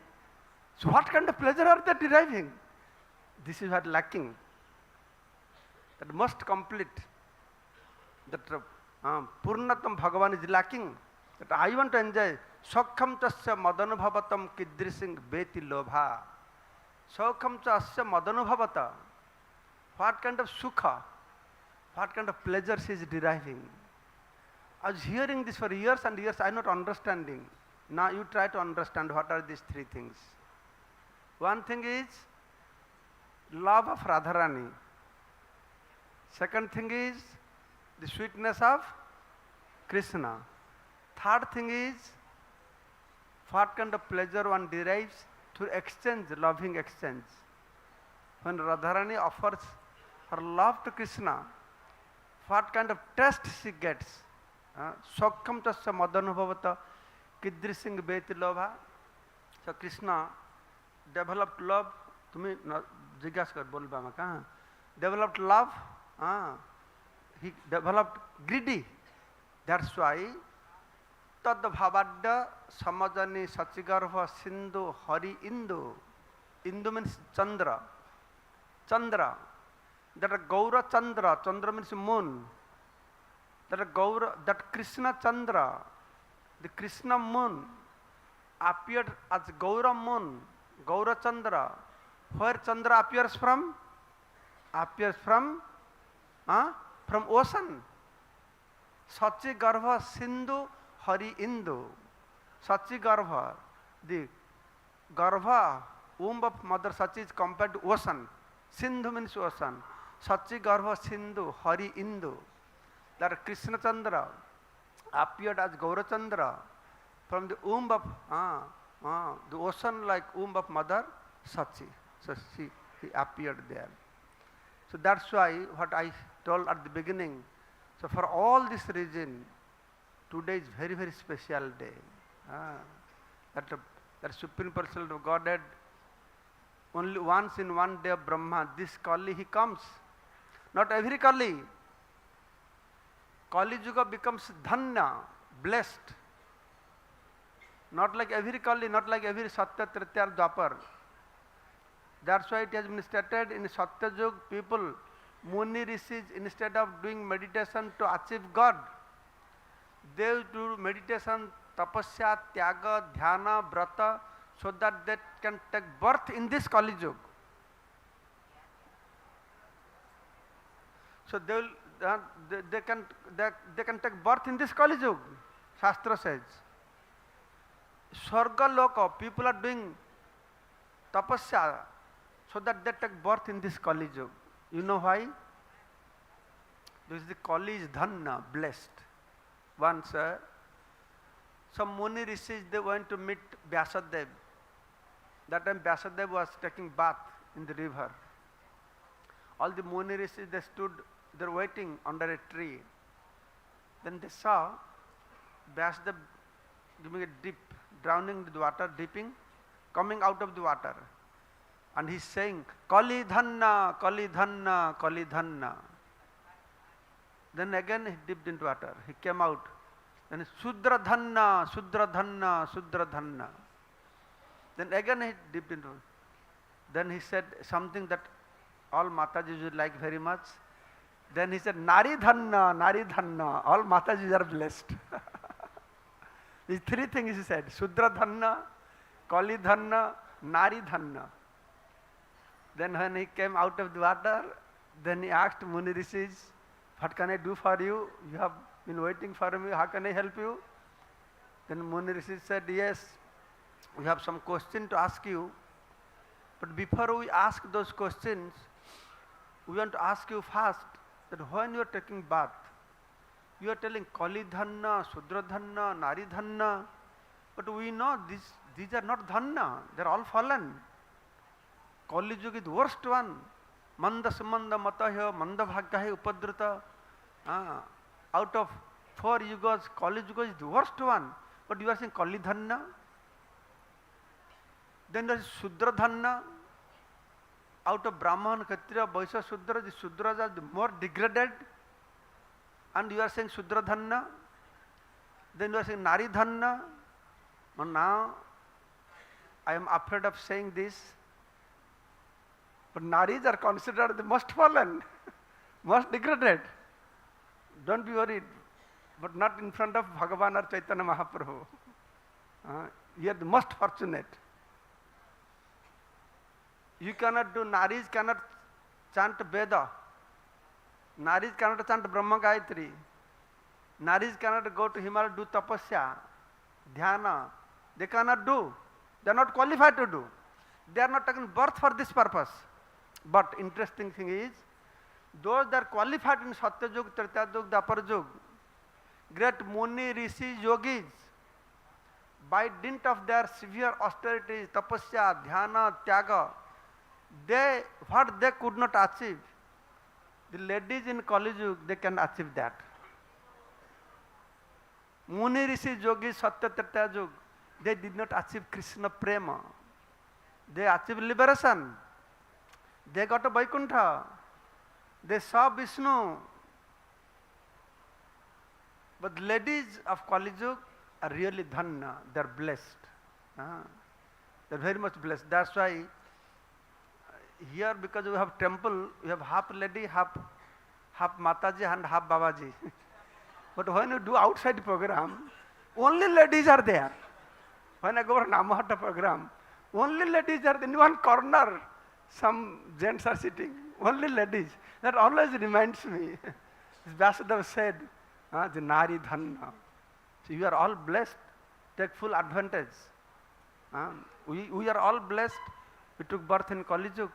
So what kind of pleasure are they deriving? This is what lacking. That must complete. That Purnatam Bhagavan is lacking. That I want to enjoy. Sokham tasya madanubhavatam kidrising beti lobha. Sokham tasya madanubhavata. What kind of sukha, what kind of pleasure she is deriving. I was hearing this for years and years, I am not understanding. Now you try to understand what are these three things. One thing is love of Radharani. Second thing is the sweetness of Krishna. Third thing is what kind of pleasure one derives through exchange, loving exchange. When Radharani offers her love to Krishna, what kind of taste she gets? Sokham tasya madanubhavata. कीदृशिंग बेति लोभा. So Krishna developed love. तुम्हें जिज्ञासा कर बोल बामा कहाँ? Developed love. He developed greedy. That's why tad bhavadya samajani sachigarva sindhu hari indu. Indu means Chandra. Chandra. That a Gaura Chandra. Chandra means moon. That Krishna Chandra, the Krishna moon, appeared as Gaura moon, Gaura Chandra. Where Chandra appears from? Appears from ocean. Sachi Garva Sindhu Hari Indu. Sachi Garva, the Garva, womb of Mother Sachi is compared to ocean. Sindhu means ocean. Sachi Garva Sindhu Hari Indu. That Krishna Chandra appeared as Gaura Chandra from the womb of the ocean like womb of Mother Sachi. So he appeared there. So that's why what I told at the beginning. So for all this reason, today is very, very special day. That Supreme Personality of Godhead, only once in one day of Brahma, this Kali he comes. Not every Kali. Kali Yuga becomes Dhanya, blessed. Not like every Kali, not like every Satya, Tritya, Dwapar. That's why it has been stated in Satya Yuga, people, Muni Rishis, instead of doing meditation to achieve God, they do meditation, tapasya, tyaga, dhyana, brata, so that they can take birth in this Kali Yuga. So they can take birth in this Kali Yuga, Shastra says. Swarga Loka, people are doing tapasya so that they take birth in this Kali Yuga. You know why? Because the Kali is Dhanna, blessed. Once some Muni Rishis, they went to meet Vyasadeva. That time Vyasadeva was taking bath in the river. All the Muni Rishis, they were waiting under a tree. Then they saw Vyasadeva giving a dip, drowning in the water, dipping, coming out of the water. And he's saying, Kali Dhanna, Kali Dhanna, Kali Dhanna. Then again he dipped into water. He came out. Then Sudra Dhanna, Sudra Dhanna, Sudra Dhanna. Then again he dipped into. Then he said something that all Matajis would like very much. Then he said, Nari Dhanna, Nari Dhanna. All Matajis are blessed. These three things he said. Sudra Dhanna, Kali Dhanna, Nari Dhanna. Then when he came out of the water, then he asked Muni Rishis, what can I do for you? You have been waiting for me. How can I help you? Then Muni Rishis said, yes, we have some question to ask you. But before we ask those questions, we want to ask you first that when you are taking bath, you are telling Kali Dhanna, Sudra Dhanna, Nari Dhanna. But we know these are not Dhanna. They are all fallen. Kali Yuga is the worst one. Manda Sumanda Matahya, Manda Bhaggaya Upadrita. Out of 4 yugas, Kali Yuga is the worst one. But you are saying Kali Dhanna. Then there is Sudra Dhanna. Out of Brahman, Kshatriya, Vaishya, Sudra, the Sudras are the more degraded. And you are saying Sudra Dhanna. Then you are saying Nari Dhanna. And now I am afraid of saying this. But Naris are considered the most fallen, most degraded. Don't be worried, but not in front of Bhagavan or Chaitanya Mahaprabhu. You are the most fortunate. You cannot do, Naris cannot chant Veda. Naris cannot chant Brahma Gayatri. Naris cannot go to Himalaya, do tapasya, dhyana. They cannot do. They are not qualified to do. They are not taken birth for this purpose. But interesting thing is, those that are qualified in Satya Yuga, Trita Yuga, Dwapar Yuga, great Muni, Rishi, Yogis, by dint of their severe austerities, tapasya, dhyana, tyaga, what they could not achieve, the ladies in Kali Yuga, they can achieve that. Muni Rishi Yogi Satya Treta Yug, they did not achieve Krishna Prema. They achieved liberation. They got a Vaikuntha. They saw Vishnu. But ladies of Kali Yuga are really dhanna. They are blessed. They are very much blessed. That's why here, because we have temple, we have half lady, half Mataji and half Babaji. But when you do outside program, only ladies are there. When I go for Namahata program, only ladies are there. In one corner, some gents are sitting. Only ladies. That always reminds me. Vasudev said, the Nari Dhanna. So you are all blessed. Take full advantage. We are all blessed. We took birth in Kali Yuga.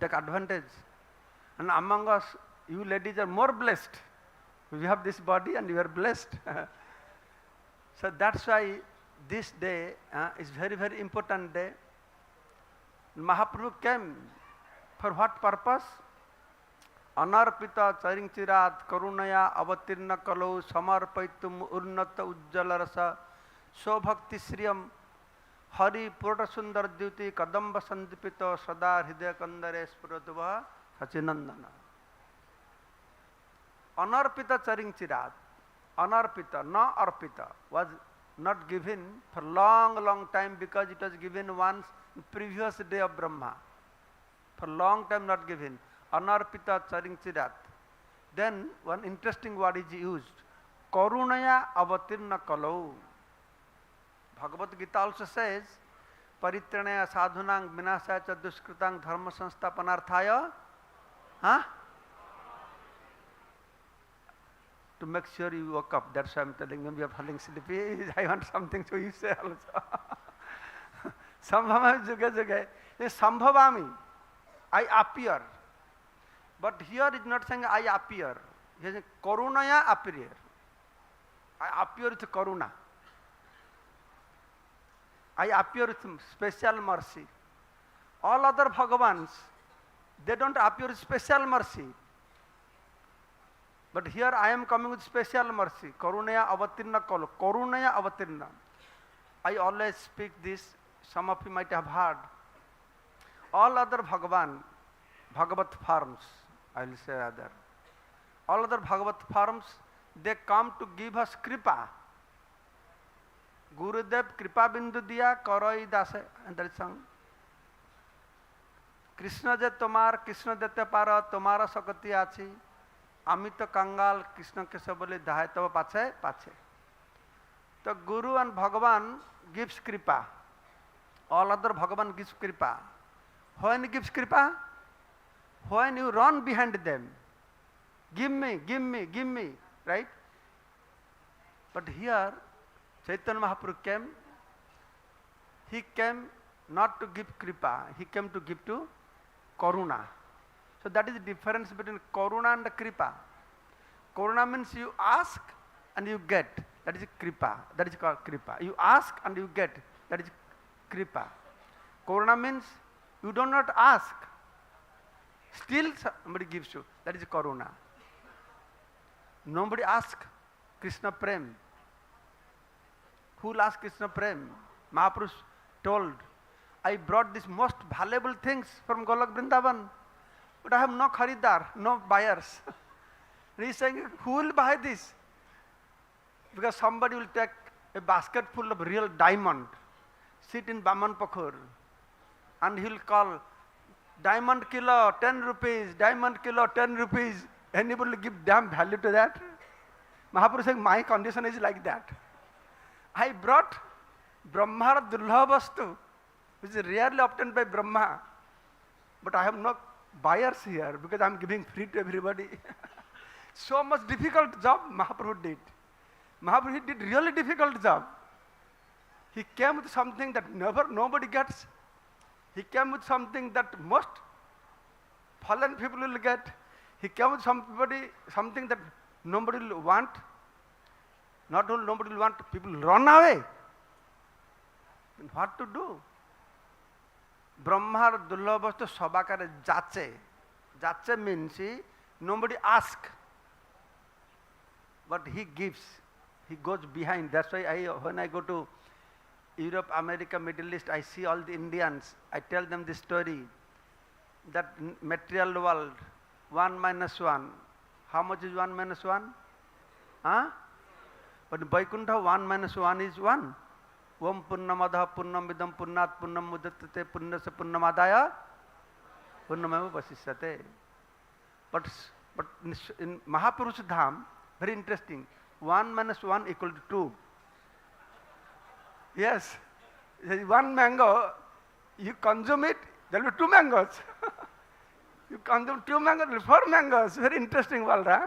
Take advantage. And among us, you ladies are more blessed. We have this body and you are blessed. So that's why this day is very, very important day. Mahaprabhu came for what purpose? Anarpita charing chirat karunaya avatirna kalau samarpaitum urnata ujjala rasa sobhakti sriyam hari purta sundar dyuti kadamba sandipita sada hridaya kandare spuratva sachinandana. Anarpita charing chirat, anarpita, na arpita, was not given for long time because it was given once in previous day of Brahma. For long time not given. Anarpita charing chirat. Then one interesting word is used. Karunaya avatirna kalau. Bhagavad Gita also says, Paritranaya sadhunang vinasaya cha duskritang dharma sansthapanarthaya. To make sure you woke up. That's why I'm telling you, you are falling sleepy. I want something to you say also. Sambhavami juga juga. Sambhavami. I appear. But here is not saying I appear. He is saying Karunaya appear. I appear with Karuna. I appear with special mercy. All other Bhagavans, they don't appear with special mercy. But here I am coming with special mercy. Karunaya avatirna kalo. Karunaya avatirna. I always speak this. Some of you might have heard. All other Bhagavan, Bhagavat forms, I will say other. All other Bhagavat forms, they come to give us kripa. Gurudev kripa bindu diya karai dase. And that is sung. Krishna je tomar, Krishna dete para, tomara sakati achi. Amita Kangal, Krishna Kesabali Dahaitava Pache, Pache. The Guru and Bhagavan gives kripa. All other Bhagavan gives kripa. When he gives kripa? When you run behind them. Give me, give me, give me. Right? But here, Chaitanya Mahaprabhu came. He came not to give kripa. He came to give to karuna. So that is the difference between karuna and kripa. Karuna means you ask and you get. That is kripa. That is called kripa. You ask and you get. That is kripa. Karuna means you do not ask. Still somebody gives you. That is karuna. Nobody asks Krishna Prem. Who will ask Krishna Prem? Mahaprabhu told, I brought these most valuable things from Golok Vrindavan. But I have no kharidar, no buyers. And he is saying, who will buy this? Because somebody will take a basket full of real diamond, sit in Baman Pakhur, and he will call, diamond kilo, 10 rupees, diamond kilo, 10 rupees. Anybody will give damn value to that? Mahaprabhu is saying, my condition is like that. I brought Brahma Dulha Vastu, which is rarely obtained by Brahma. But I have no buyers here because I am giving free to everybody. So much difficult job Mahaprabhu did. Mahaprabhu did really difficult job. He came with something that nobody gets. He came with something that most fallen people will get. He came with something that nobody will want. Not only nobody will want, people will run away. And what to do? Brahma Dullabhastu Sabakare Jache. Jache means nobody asks, but he gives. he goes behind. That's why when I go to Europe, America, Middle East, I see all the Indians. I tell them this story that material world, 1 minus 1. How much is 1 minus 1? Huh? But in Vaikuntha, 1 minus 1 is 1. Om Purnamadaha Purnamidam Purnat Purnam Mudatate Purnasa Purnamadaya Purnameva Vasisate. But in Mahapurusha Dham, very interesting, 1 minus 1 equal to 2. Yes, 1 mango, you consume it, there will be 2 mangoes. You consume 2 mangoes, there will be 4 mangoes. Very interesting world, huh?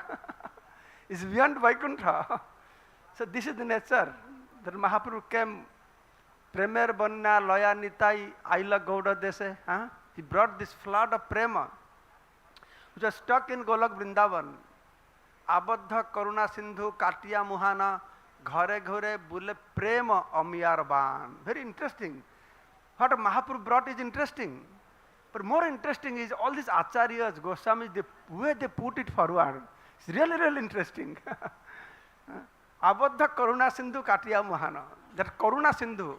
It's beyond Vaikuntha. So this is the nature that Mahaprabhu came. Premer Banna Loya Nitai Aila Gaura Dese. He brought this flood of prema, which was stuck in Golak Vrindavan. Abadha Karuna Sindhu Katia Muhana Ghare Ghare Bule Prema Amiyar Ban. Very interesting. What Mahaprabhu brought is interesting. But more interesting is all these acharyas, Goswamis, the way they put it forward. It's really, really interesting. Abadha Karuna Sindhu Katia Muhana. That Karuna Sindhu,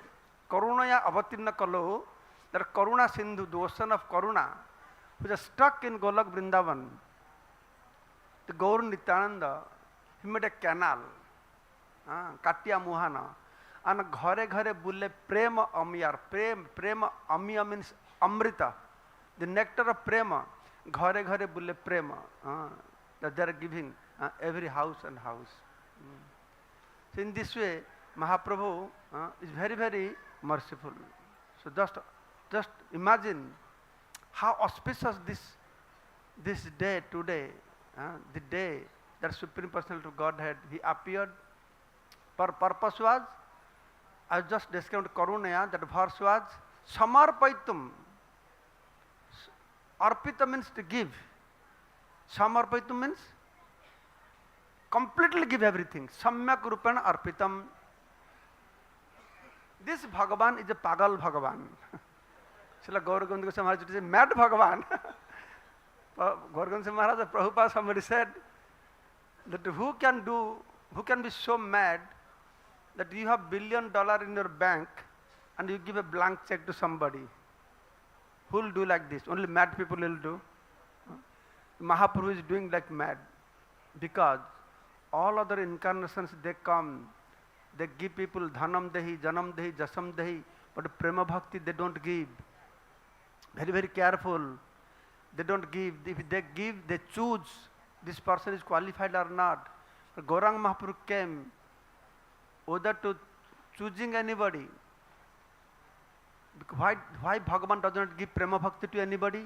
Karunaya Avatirna Kalo, that Karuna Sindhu, the ocean of Karuna, which is stuck in Golak Vrindavan. The Gaur Nityananda, he made a canal, Katya Muhana, and Ghare Ghare Bulle Prema Amyar. Prema Amya means Amrita, the nectar of Prema. Ghare Ghare Bulle Prema, that they are giving every house and house. So in this way, Mahaprabhu is very, very merciful. So just imagine how auspicious this day today, the day that Supreme Personality of Godhead, he appeared. Purpose was, I just described Karunaya, that verse was Samarpaitum. Arpita means to give. Samarpaitum means completely give everything. Samyak Rupana Arpitam. This Bhagavan is a Pagal Bhagavan. Srila Gaura Katha Maharaj is a mad Bhagavan. Gaura Katha Maharaj, Prabhupada, somebody said that who can be so mad that you have $1 billion in your bank and you give a blank check to somebody? Who will do like this? Only mad people will do. Mahaprabhu is doing like mad, because all other incarnations, they come, they give people dhanam dehi, janam dehi, jasam dehi, but prema bhakti they don't give. Very, very careful. They don't give. If they give, they choose this person is qualified or not. But Gauranga Mahaprabhu came whether to choosing anybody. Why Bhagavan does not give prema bhakti to anybody?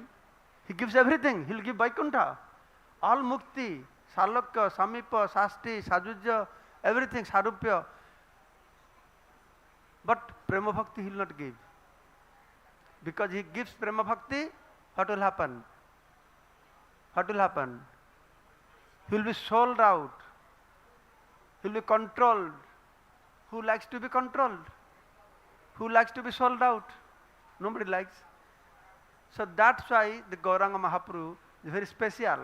He gives everything. He will give Vaikuntha, all mukti, Salokya, Samipa, Sasti, Sajujya, everything, Sarupya. But prema bhakti he will not give. Because he gives prema bhakti, what will happen? What will happen? He will be sold out. He will be controlled. Who likes to be controlled? Who likes to be sold out? Nobody likes. So that's why the Gauranga Mahaprabhu is very special.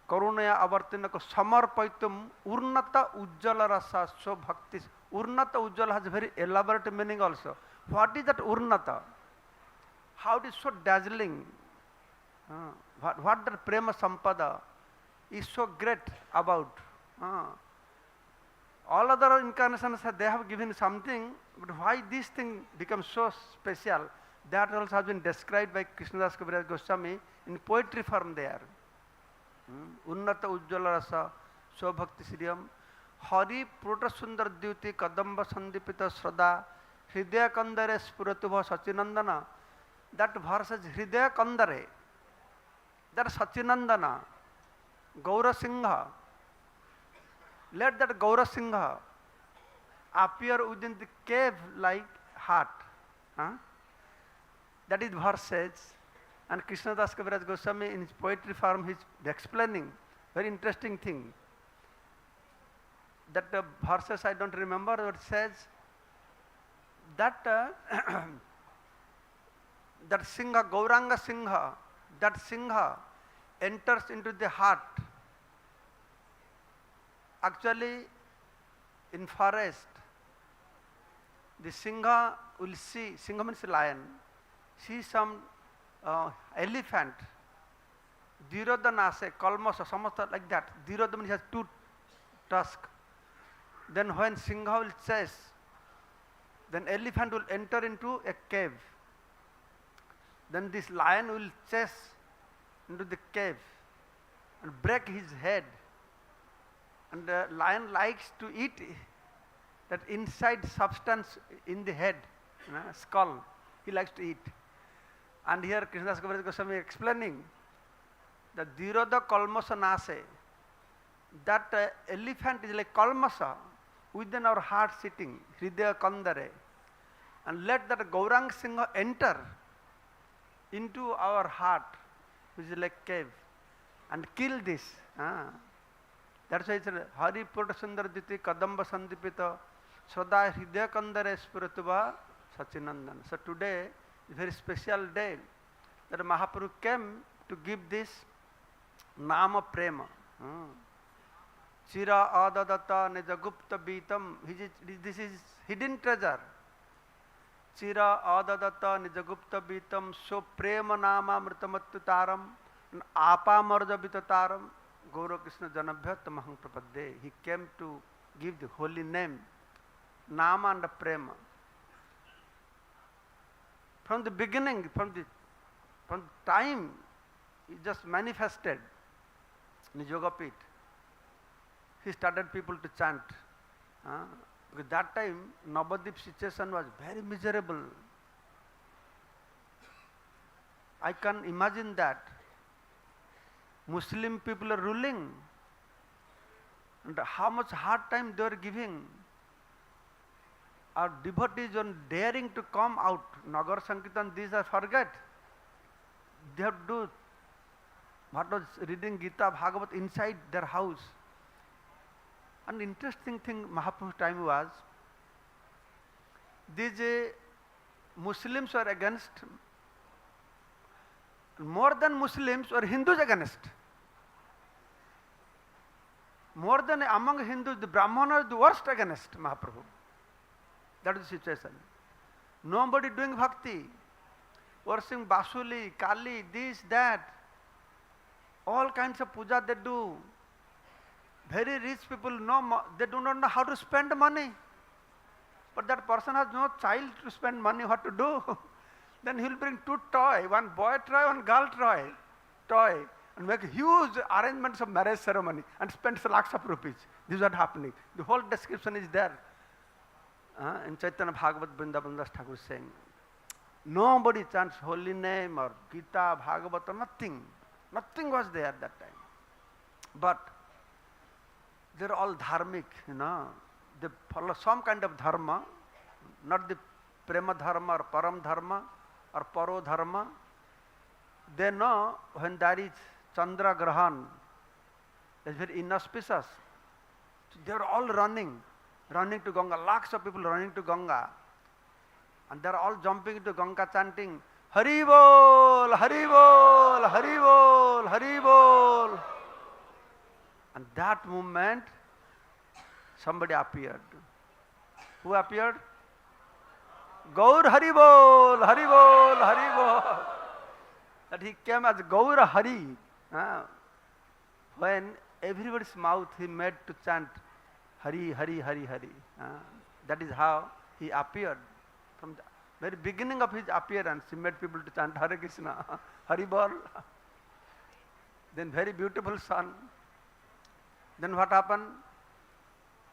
Karunaya avartinaka samarpaitum urnata ujjala rasa so bhakti. Urnata ujjala has a very elaborate meaning also. What is that urnata? How it is so dazzling. What that prema sampada is so great about. All other incarnations, they have given something, but why this thing becomes so special? That also has been described by Krishnadas Kaviraj Goswami in poetry form there. Unnata Ujjala Rasa Sobhakti Sriyam Hari Prota Sundar Dyuti Kadamba Sandipita Srada Hridaya Kandare Spuratubha Sachinandana. That verse is Hridaya Kandare. That Sachinandana, Gaura Singha. Let that Gaura Singha appear within the cave like heart. That is verse says. And Krishnadas Kaviraj Goswami in his poetry form he is explaining very interesting thing. That verses I don't remember, but it says that that Singha, Gauranga Singha, that Singha enters into the heart Actually, in forest, the Singha will see, Singha means lion, see some elephant, Dhirodhanase, Kalmasa, Samasta, like that. Dhirodhan means he has two tusks. Then when Singha will chase, then elephant will enter into a cave. Then this lion will chase into the cave and break his head. And the lion likes to eat that inside substance in the head, skull, he likes to eat. And here Krishnadas Kaviraj Goswami explaining that Dhirodha Kalmasa Nase, that elephant is like Kalmasa within our heart sitting, Hridaya Kandare, and let that Gaurang Singha enter into our heart, which is like cave, and kill this. That's why it's Hari Purta Sundar Diti Kadamba Sandipita Sada Hridaya Kandare Spirituva Sachinandan. So today is a very special day that Mahaprabhu came to give this Nama Prema. Chira Adadata Nijagupta Beatam. This is hidden treasure. Chira Adadata Nijagupta Beatam So Prema Nama Mritamatutaram Apa Marja Bitataram Gaura Krishna Janabhya Tamahang Prapadde. He came to give the holy name, Nama and Prema. From the beginning, from the time he just manifested in the Yogapit, he started people to chant. Because that time Navadip situation was very miserable. I can imagine that Muslim people are ruling and how much hard time they are giving. Our devotees are daring to come out. Nagar Sankirtan, these I forget. They have to do what was reading Gita, Bhagavat inside their house. An interesting thing Mahaprabhu's time was, these Muslims were against, more than Muslims were Hindus against. More than among Hindus, the Brahmanas the worst against Mahaprabhu. That is the situation. Nobody doing bhakti, worshipping Basuli, Kali, this, that. All kinds of puja they do. Very rich people know, they do not know how to spend money. But that person has no child to spend money, what to do? Then he will bring two toy, one boy toy, one girl toy, and make huge arrangements of marriage ceremony and spend lakhs of rupees. This is what happening. The whole description is there. In Chaitanya Bhagavat Vrindavan Das Thakur is saying, nobody chants holy name or Gita, Bhagavat, or nothing. Nothing was there at that time. But they are all dharmic, They follow some kind of dharma, not the prema dharma or param dharma or paro dharma. They know when there is Chandra Grahan, it's very inauspicious. So they are all running to Ganga. Lakhs of people running to Ganga. And they are all jumping into Ganga chanting, Hari Bol, Hari Bol, Hari Bol, Hari Bol. And that moment, somebody appeared. Who appeared? Gaur Hari Bol, Hari Bol, Hari Bol. That he came as Gaura Hari. When everybody's mouth he made to chant Hari, Hari, Hari, Hari. That is how he appeared. From the very beginning of his appearance, he made people to chant Hare Krishna, Hari Bol. Then very beautiful son. Then what happened?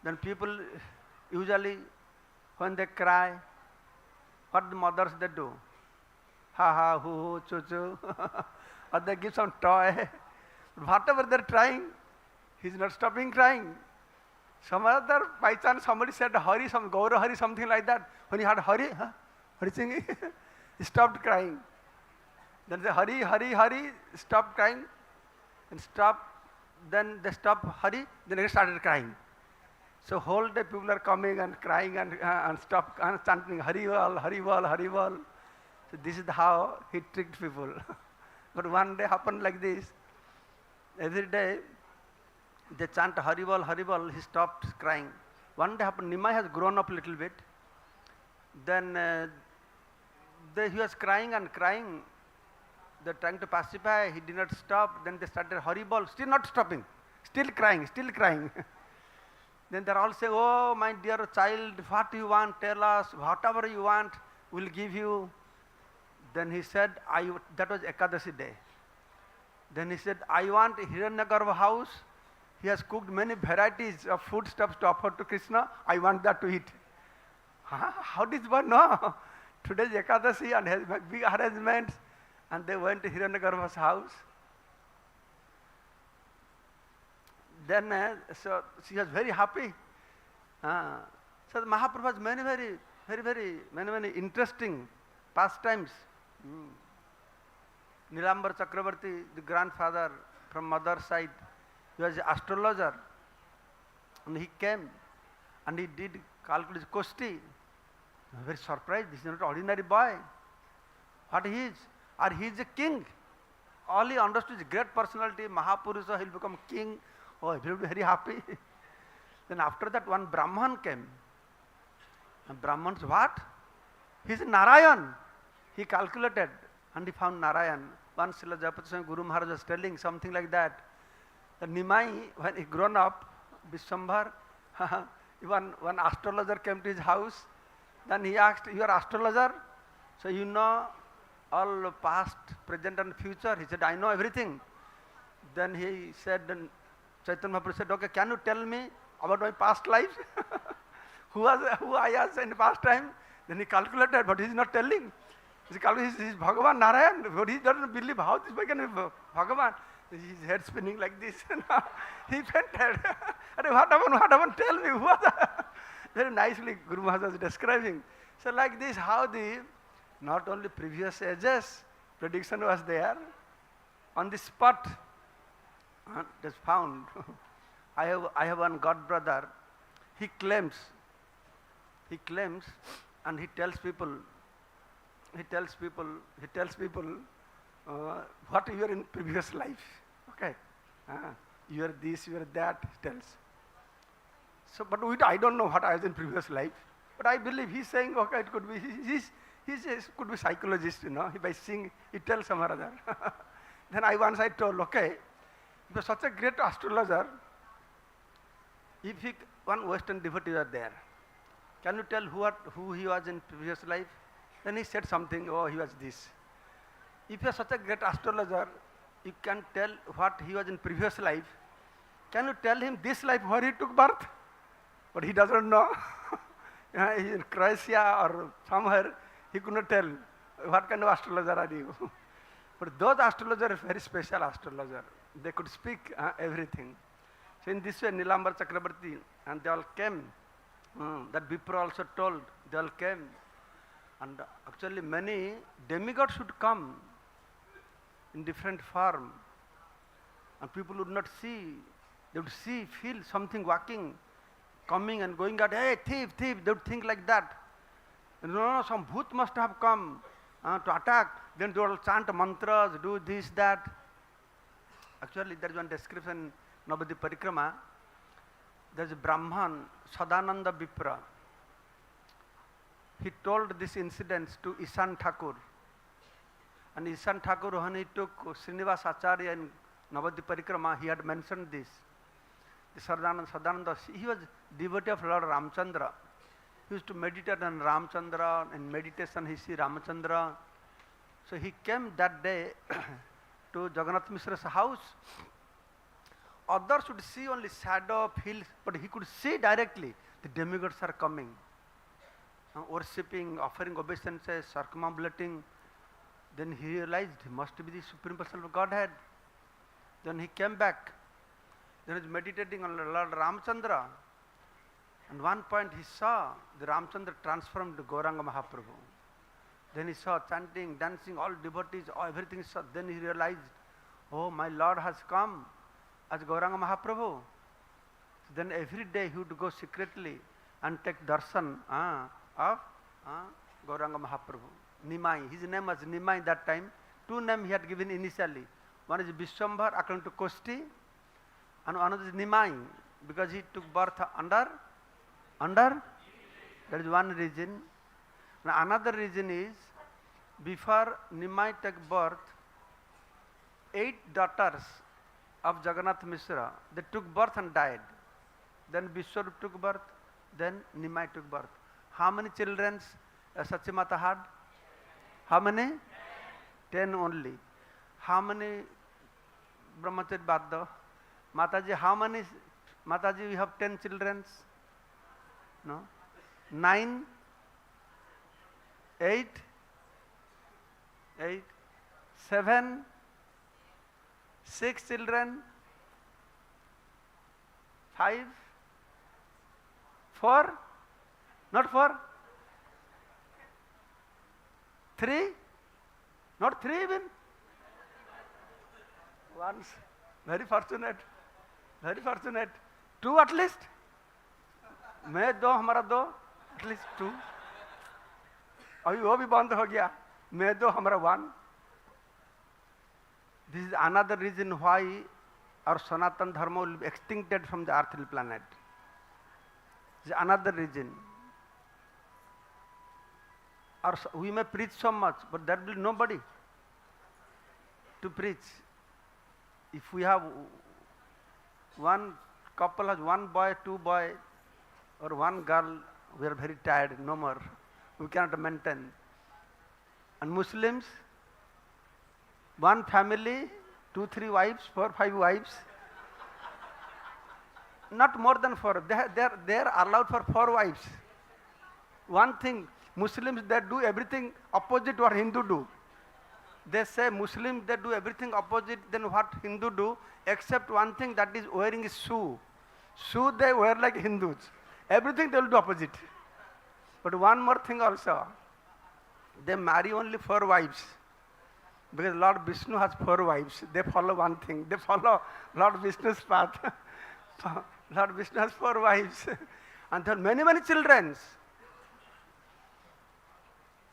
Then people usually, when they cry, what the mothers they do? Ha ha, hoo hoo, choo choo. Or they give some toy. Whatever they're trying, he's not stopping crying. Some other, by chance somebody said Hari, some Gaura Hari, something like that. When he had Hari, Hari singing, he stopped crying. Then the Hari, Hari, Hari, stopped crying, and then they stopped Hari, then they started crying. So whole day people are coming and crying and stop and chanting Hari Bol, Hari Bol, Hari Bol. So this is how he tricked people. But one day happened like this. Every day They chant Haribol, Haribol, he stopped crying. One day happened, Nimai has grown up a little bit. Then he was crying and crying. They're trying to pacify, he did not stop. Then they started Haribol, still not stopping, still crying, still crying. Then they're all saying, oh my dear child, what you want, tell us, whatever you want, we'll give you. Then he said, that was Ekadashi day. Then he said, I want Hiranyagarbha house. He has cooked many varieties of foodstuffs to offer to Krishna. I want that to eat. Huh? How this one? No. Today's Ekadashi and has big arrangements. And they went to Hiranyagarbha's house. Then, so she was very happy. So the Mahaprabhu has many interesting pastimes. Nilambar Chakravarti, the grandfather from mother's side, he was an astrologer. And he came and he did calculate Kosti. I was very surprised. This is not an ordinary boy. What he is? Or he is a king. All he understood is great personality, Mahapurusha, he will become king. Oh, he will be very happy. Then after that, one Brahman came. And Brahman's what? He is Narayan. He calculated and he found Narayan. Once Srila Jayapataka Swami Guru Maharaj was telling something like that. The Nimai, when he grown up, Vishwambhar, one astrologer came to his house. Then he asked, you are astrologer? So you know all past, present and future? He said, I know everything. Then he said, Chaitanya Mahaprabhu said, okay, can you tell me about my past life? who I was in the past time? Then he calculated, but he is not telling. He is Bhagavan Narayan, but he doesn't believe how this boy can be Bhagavan. His head spinning like this. He fainted. What happened? Tell me. Who was that? Very nicely Guru Maharaj was describing. So like this, how not only previous ages, prediction was there, on the spot, it is found. I have one god brother, he claims, and he tells people, what you are in previous life. Okay, you are this, you are that, he tells. So, but I don't know what I was in previous life. But I believe he's saying, okay, it could be, could be psychologist, by seeing, he tells some or other. Then I told, okay, if you're such a great astrologer, if one Western devotee was there, can you tell who he was in previous life? Then he said something, oh, he was this. If you're such a great astrologer, you can tell what he was in previous life. Can you tell him this life where he took birth? But he doesn't know. He's in Croatia or somewhere, he could not tell what kind of astrologer are you. But those astrologers are very special astrologer. They could speak everything. So in this way, Nilambar Chakravarti, and they all came. That Vipra also told, they all came. And actually many demigods should come in different form. And people would not see, they would see, feel something walking, coming and going out, hey, thief, thief, they would think like that. No, some bhoot must have come to attack. Then they will chant mantras, do this, that. Actually, there is one description in Navadvip Parikrama. There is a Brahman, Sadananda Vipra. He told this incident to Ishan Thakur. And Ishan Thakur, when he took Srinivas Acharya in Navadvip Parikrama, he had mentioned this. The Sadananda, he was devotee of Lord Ramchandra. He used to meditate on Ramchandra, in meditation he see Ramchandra. So he came that day to Jagannath Mishra's house. Others would see only shadow, feel, but he could see directly the demigods are coming. Worshipping, offering obeisances, circumambulating. Then he realized he must be the Supreme Person of Godhead. Then he came back. Then he was meditating on Lord Ramchandra. And one point he saw the Ramchandra transformed to Gauranga Mahaprabhu. Then he saw chanting, dancing, all devotees, everything he saw. Then he realized, oh, my Lord has come as Gauranga Mahaprabhu. So then every day he would go secretly and take darshan of Gauranga Mahaprabhu. Nimai, his name was Nimai that time. Two names he had given initially. One is Vishwambhar according to Kosti, And another is Nimai, because he took birth under. That is one reason. Now another reason is, before Nimai took birth, 8 daughters of Jagannath Mishra, they took birth and died. Then Vishwarup took birth, then Nimai took birth. How many children Sachimata had? How many? 10 only. How many Brahmachari Badda? Mataji, how many? Mataji, we have 10 children? No? 9? 8? 7? 6 children? 5? 4? Not 4? 3? Not 3 even? Once. Very fortunate. Very fortunate. 2 at least. मैं 2 हमारा 2 at least 2. अभी वो भी बंद हो गया. मैं 2 हमारा 1. This is another reason why our Sanatan Dharma will be extincted from the earthly planet. This is another reason. Or we may preach so much, but there will be nobody to preach. If we have one couple has 1 boy, 2 boy, or 1 girl, we are very tired, no more. We cannot maintain. And Muslims, 1 family, 2, 3 wives, 4, 5 wives. Not more than 4. They are allowed for 4 wives. One thing, Muslims, they do everything opposite what Hindu do. They say Muslims, they do everything opposite than what Hindu do, except one thing, that is wearing shoe. Shoe they wear like Hindus. Everything they will do opposite. But one more thing also, they marry only 4 wives. Because Lord Vishnu has 4 wives. They follow one thing. They follow Lord Vishnu's path. Lord Vishnu has 4 wives. And there are many, many children.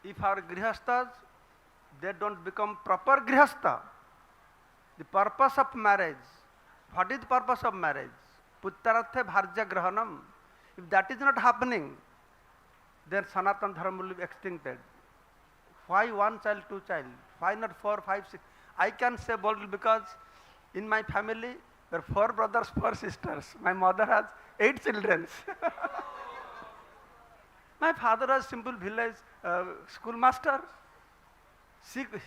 If our grihasthas, they don't become proper grihastha. The purpose of marriage. What is the purpose of marriage? Puttarathe bharja grahanam. If that is not happening, then Sanatana Dharma will be extincted. Why 1 child, 2 child? Why not 4, 5, 6? I can say boldly because in my family there are 4 brothers, 4 sisters. My mother has 8 children. My father was simple village schoolmaster.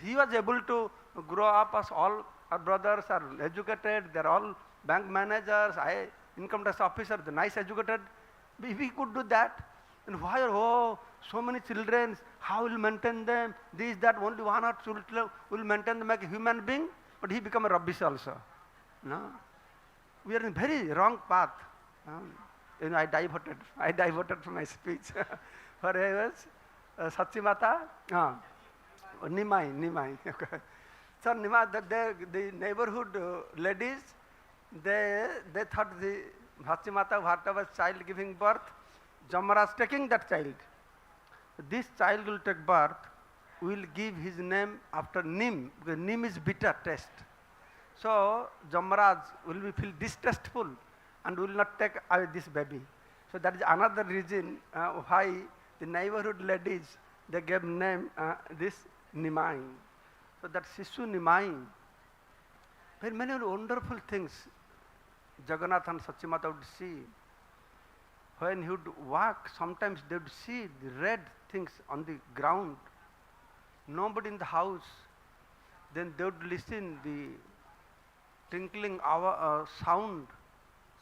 He was able to grow up as all our brothers are educated. They are all bank managers, income tax officer, the nice educated. If we could do that, then why are so many children? How will maintain them? This, that, only 1 or 2 will maintain them like a human being, but he become a rubbish also. No, we are in very wrong path. I diverted from my speech. For I was Sachimata, Nimai. Okay. So Nimai, the neighborhood ladies, they thought the Sachimata, whatever child giving birth, Jamaraj taking that child. This child will take birth, we will give his name after Nim, because Nim is bitter taste. So Jamaraj will feel distasteful and will not take away this baby. So that is another reason why the neighborhood ladies, they gave name this Nimai. So that Sishu Nimai, very many wonderful things Jagannath and Sachimata would see. When he would walk, sometimes they would see the red things on the ground. Nobody in the house. Then they would listen the tinkling sound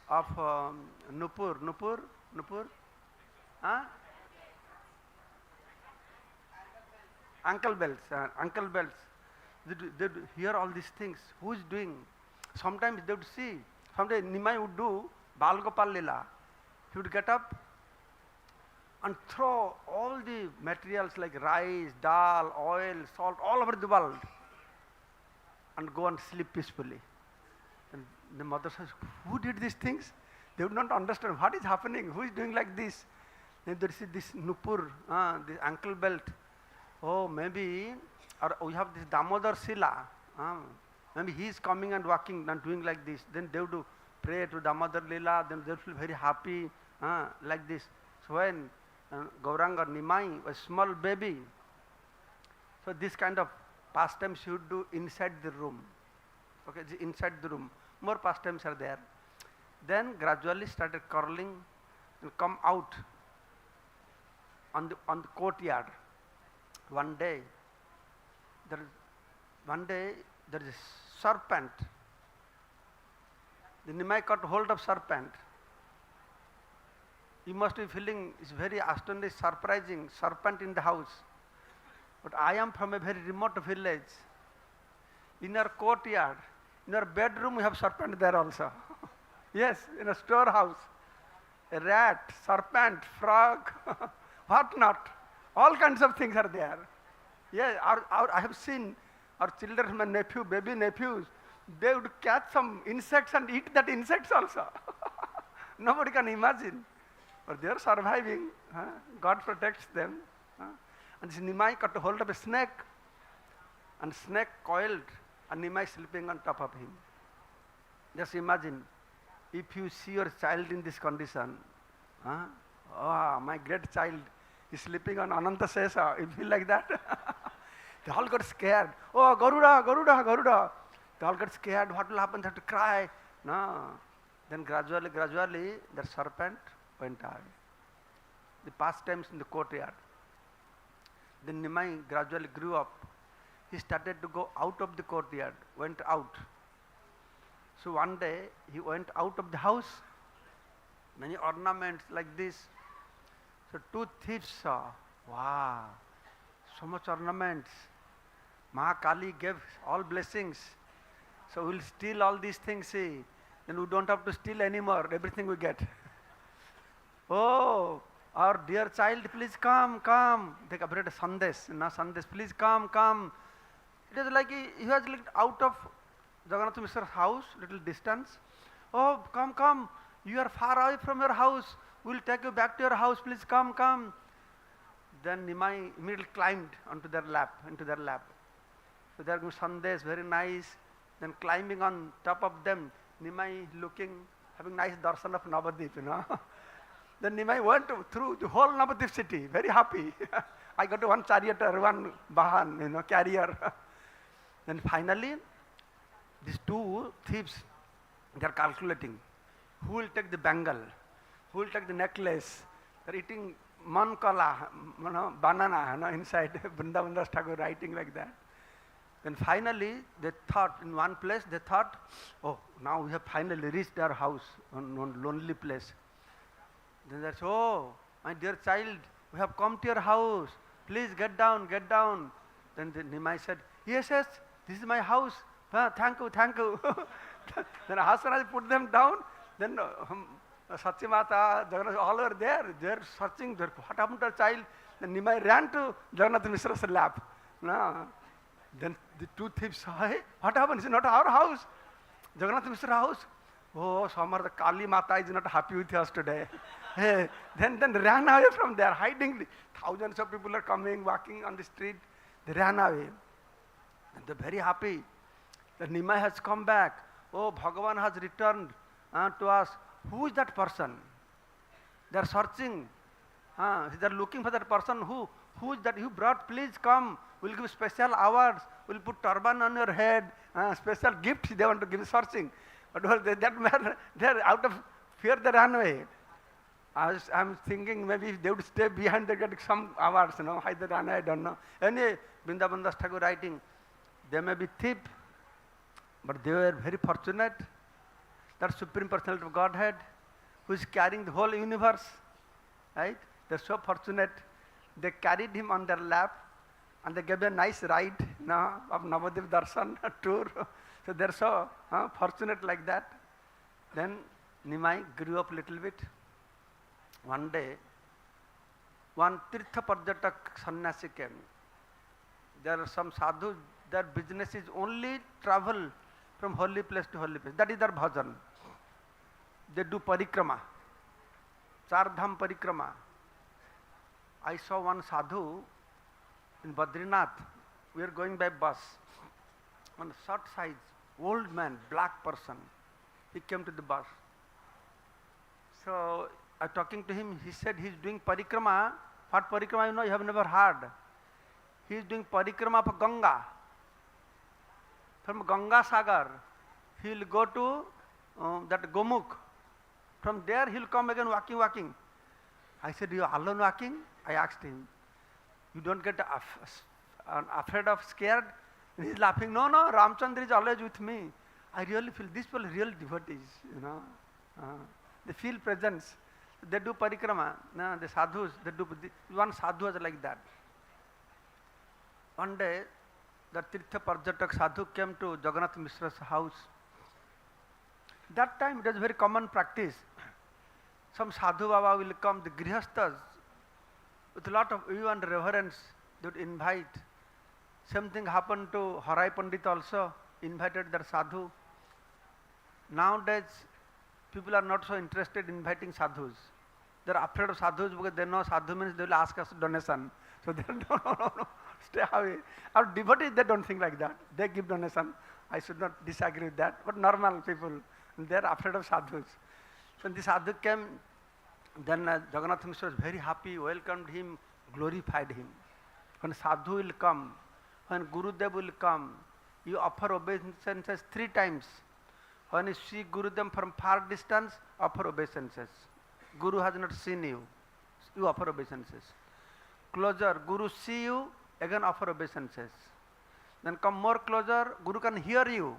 of Nupur. Huh? Ankle bells. They would hear all these things. Who is doing? Sometimes they would see. Sometimes Nimai would do Bal Gopal Lila. He would get up and throw all the materials like rice, dal, oil, salt all over the world and go and sleep peacefully. And the mother says, who did these things? They would not understand what is happening, who is doing like this. Then there is this Nupur, this ankle belt. Oh, maybe, or we have this Damodar Sila. Maybe he is coming and walking and doing like this. Then they would pray to Damodar Leela, then they feel very happy, like this. So when Gauranga Nimai was small baby, so this kind of pastimes she would do inside the room. Okay, inside the room. More pastimes are there. Then gradually started curling and come out on the courtyard. One day there is a serpent. The Nimai caught hold of serpent. You must be feeling it's very astonishing, surprising, serpent in the house. But I am from a very remote village. In our courtyard, in our bedroom, we have serpent there also. Yes, in a storehouse. A rat, serpent, frog, what not. All kinds of things are there. Yes, I have seen our children, my nephew, baby nephews, they would catch some insects and eat that insects also. Nobody can imagine. But they are surviving. God protects them. And this Nimai got hold of a snake. And snake coiled and Nimai sleeping on top of him. Just imagine, if you see your child in this condition, oh, my great child is sleeping on Ananta Sesa, you feel like that? They all got scared. Oh, Garuda, Garuda, Garuda. They all got scared. What will happen? They have to cry. No. Then gradually, the serpent went away. The pastimes in the courtyard. Then Nimai gradually grew up. He started to go out of the courtyard, went out. So one day he went out of the house, many ornaments like this. So two thieves saw, wow, so much ornaments. Mahakali gave all blessings. So we'll steal all these things, see. Then we don't have to steal anymore, everything we get. Oh, our dear child, please come, come. They brought a sandesh, sandesh, please come, come. It is like he was out of Jagannath Mishra's house, little distance. Oh, come, come. You are far away from your house. We'll take you back to your house. Please come, come. Then Nimai immediately climbed onto their lap, into their lap. So they are going sandesh, very nice. Then climbing on top of them, Nimai looking, having nice darshan of Navadip, Then Nimai went through the whole Navadip city, very happy. I got one charioteer, one bahan, carrier. Then finally, these two thieves, they are calculating who will take the bangle, who will take the necklace. They are eating mankala, banana inside. Vrindavan Das Thakur writing like that. Then finally, they thought in one place, they thought, oh, now we have finally reached our house, on lonely place. Then they said, oh, my dear child, we have come to your house. Please get down, get down. Then the Nimai said, yes, yes, this is my house. Thank you, thank you. Then Hasanaj put them down. Then Satyamata, Jagannath, all were there. They are searching. What happened to our child? Then Nimai ran to Jagannath Mishra's lap. Then the two thieves saw, hey, what happened? It's not our house. Jagannath Mishra's house. Oh, Samar, the Kali Mata is not happy with us today. Hey, then ran away from there, hiding. Thousands of people are coming, walking on the street. They ran away. And they're very happy. The Nimai has come back. Oh, Bhagavan has returned to us. Who is that person? They are searching. They are looking for that person. Who is that you brought? Please come. We'll give special awards. We'll put turban on your head. Special gifts they want to give, searching. But that matter, they are out of fear, they ran away. I'm thinking maybe if they would stay behind, they get some awards, why they ran away, I don't know. Anyway, Vrindavan Das Thakur writing, they may be thief, but they were very fortunate. That Supreme Personality of Godhead, who is carrying the whole universe, right? They're so fortunate. They carried him on their lap, and they gave a nice ride of Navadip Darshan tour. So they're so fortunate like that. Then Nimai grew up a little bit. One day, one Tirtha Parjatak sannyasi came. There are some sadhus, their business is only travel from holy place to holy place. That is their bhajan. They do parikrama, Char Dham parikrama. I saw one sadhu in Badrinath. We are going by bus. On short size, old man, black person. He came to the bus. So I talking to him, he said he's doing parikrama. What parikrama you know, you have never heard. He is doing parikrama of Ganga. From Ganga Sagar, he will go to that Gomukh. From there he will come again walking. I said, you are alone walking? I asked him. You don't get afraid of scared? And he's laughing. No, Ramchandra is always with me. I really feel these people are real devotees, you know. They feel presence. They do parikrama. No, the sadhus, they do. One sadhu was like that. One day, the Tirtha Parjatak sadhu came to Jagannath Mishra's house. That time it was very common practice. Some sadhu baba will come, the grihasthas, with a lot of view and reverence, they would invite. Same thing happened to Harai Pandit also, invited their sadhu. Nowadays, people are not so interested in inviting sadhus. They are afraid of sadhus because they know sadhu means they will ask us donation. So they don't, no, stay away. Our devotees, they don't think like that. They give donation. I should not disagree with that. But normal people, they are afraid of sadhus. So the sadhu came, then Jagannath Mishra was very happy, welcomed him, glorified him. When sadhu will come, when Gurudev will come, you offer obeisances 3 times. When you see Gurudev from far distance, offer obeisances. Guru has not seen you, you offer obeisances. Closer, Guru see you, again offer obeisances. Then come more closer, Guru can hear you.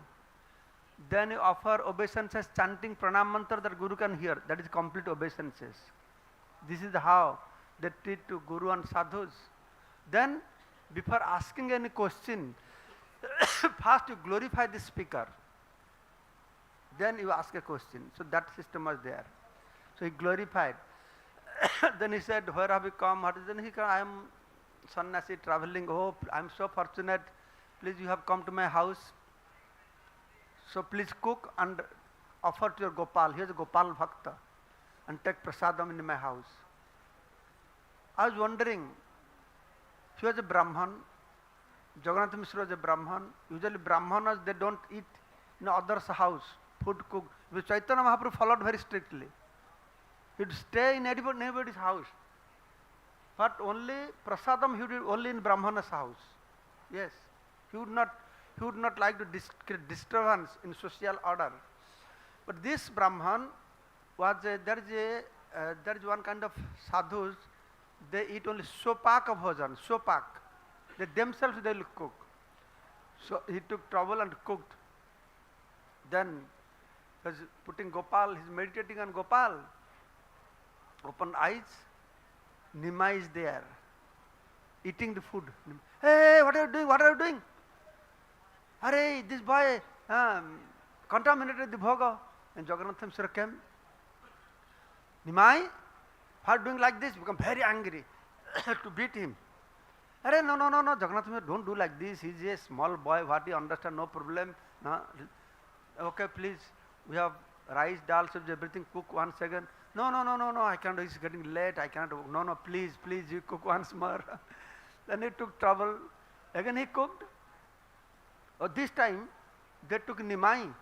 Then you offer obeisances chanting pranam mantra that Guru can hear. That is complete obeisances. This is how they treat to Guru and sadhus. Then before asking any question, first you glorify the speaker. Then you ask a question. So that system was there. So he glorified. Then he said, where have you come? Then he said, I am sannyasi traveling. Oh, I am so fortunate. Please, you have come to my house. So please cook and offer to your Gopal. He is a Gopal Bhakta. And take prasadam in my house. I was wondering, he was a Brahman. Jagannath Mishra was a Brahman. Usually Brahmanas, they don't eat in others' house, food cooked. But Chaitanya Mahaprabhu followed very strictly. He would stay in anybody's house. But only prasadam he would do only in Brahmana's house. Yes. He would not like to create disturbance in social order. But this Brahman was there is one kind of sadhus, they eat only sopak of bhojan, sopak. They themselves they will cook. So he took trouble and cooked. Then he was putting Gopal, he is meditating on Gopal. Open eyes, Nima is there, eating the food. Hey, what are you doing? What are you doing? Arey, this boy contaminated the bhoga. And Jagannath Mishra came. Nimai, for doing like this, become very angry to beat him. Arey, no, Jagannath Mishra, don't do like this. He's a small boy, what he understand, no problem. No. Okay, please, we have rice, dal, sabji, everything, cook once again. No, I can't, it's getting late, I can't, no, please, you cook once more. Then he took trouble. Again he cooked. Oh, this time, they took Nimai.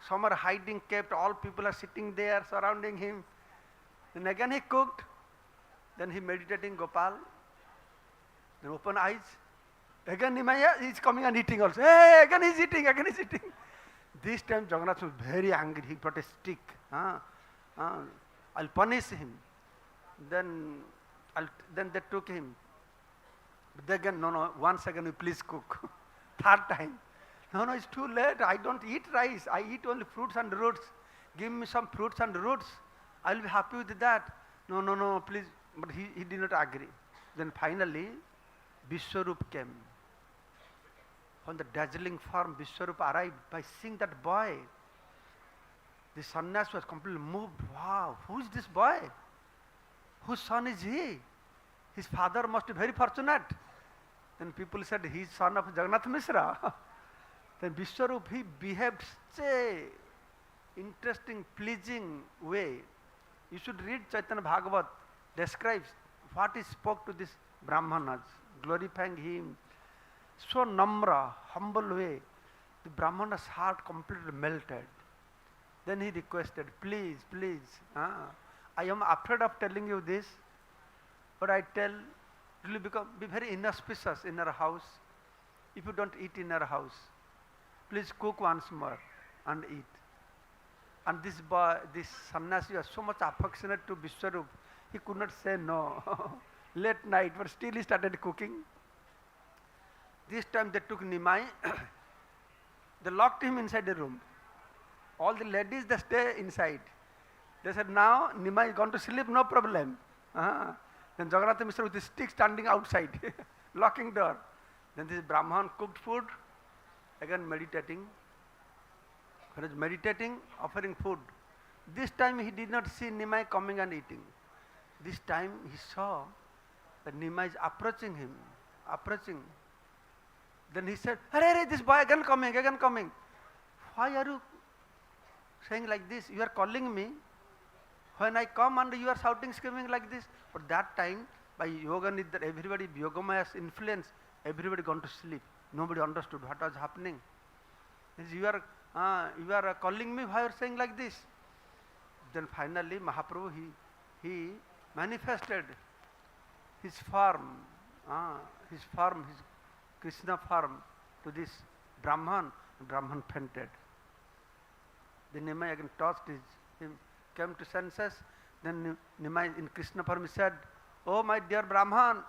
Some are hiding, kept, all people are sitting there, surrounding him. Then again he cooked. Then he meditating Gopal. Then open eyes. Again Nimai is coming and eating also. Hey, again he's eating. This time Jagannath was very angry. He brought a stick. I'll punish him. Then they took him. But again, no, once again you please cook. Third time. No, it's too late. I don't eat rice. I eat only fruits and roots. Give me some fruits and roots. I'll be happy with that. No, please. But he did not agree. Then finally, Vishwarup came. On the dazzling form, Vishwarup arrived. By seeing that boy, the sannyas was completely moved. Wow, who is this boy? Whose son is he? His father must be very fortunate. Then people said, he is son of Jagannath Mishra. Then Vishwarup, he behaved such a interesting, pleasing way. You should read Chaitanya Bhagavat, describes what he spoke to this Brahmanas, glorifying him. So namra, humble way. The Brahmana's heart completely melted. Then he requested, please, please, I am afraid of telling you this, but I tell, it will be very inauspicious in our house if you don't eat in our house. Please cook once more and eat. And this boy, this sannyasi was so much affectionate to Vishwarup, he could not say no. Late night, but still he started cooking. This time they took Nimai, they locked him inside the room. All the ladies, they stay inside. They said, now Nimai is gone to sleep, no problem. Then Jagannath Mishra with his stick standing outside, locking door. Then this Brahman cooked food, again meditating. When he was meditating, offering food. This time he did not see Nimai coming and eating. This time he saw that Nimai is approaching him, approaching. Then he said, "Hey, this boy again coming, again coming. Why are you saying like this? You are calling me. When I come and you are shouting, screaming like this." But that time, by Yoga Nidra, everybody, Yogamaya's influence, everybody gone to sleep. Nobody understood what was happening. You are calling me, why you are saying like this? Then finally Mahaprabhu, he manifested his form, his Krishna form to this Brahman. Brahman fainted. Then Nimai again touched him, came to senses. Then Nimai in Krishna form said, "Oh my dear Brahman,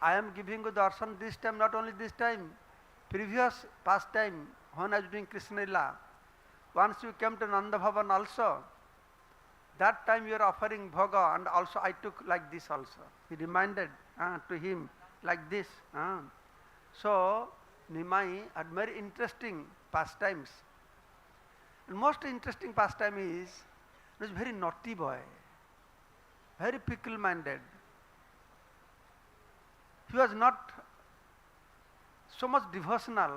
I am giving you darshan this time, not only this time, previous past time, when I was doing Krishna Lila. Once you came to Nanda Bhavan also, that time you are offering bhoga, and also I took like this also." He reminded to him like this. So Nimai had very interesting pastimes. And most interesting pastime is, he was a very naughty boy, very fickle-minded. He was not so much devotional,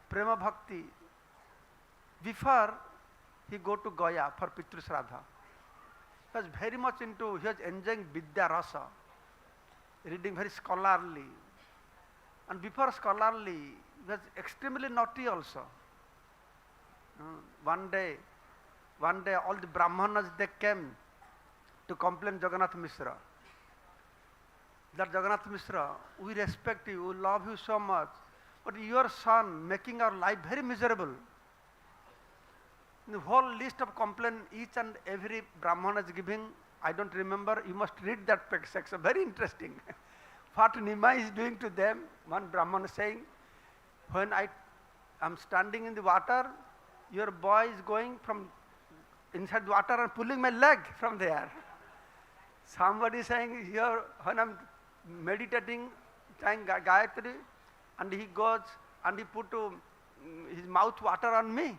prema bhakti. Before he go to Gaya for Pitru Shraddha, he was very much into, he was enjoying Vidya Rasa, reading very scholarly. And before scholarly, he was extremely naughty also. One day all the Brahmanas, they came to complain Jagannath Mishra. That Jagannath Mishra, we respect you, we love you so much, but your son making our life very miserable. The whole list of complaint each and every Brahmana is giving, I don't remember, you must read that section, very interesting. What Nimai is doing to them, one Brahman is saying, when I am standing in the water, your boy is going from inside the water and pulling my leg from there. Somebody is saying, here when I am meditating, saying Gayatri, and he goes and he put his mouth water on me.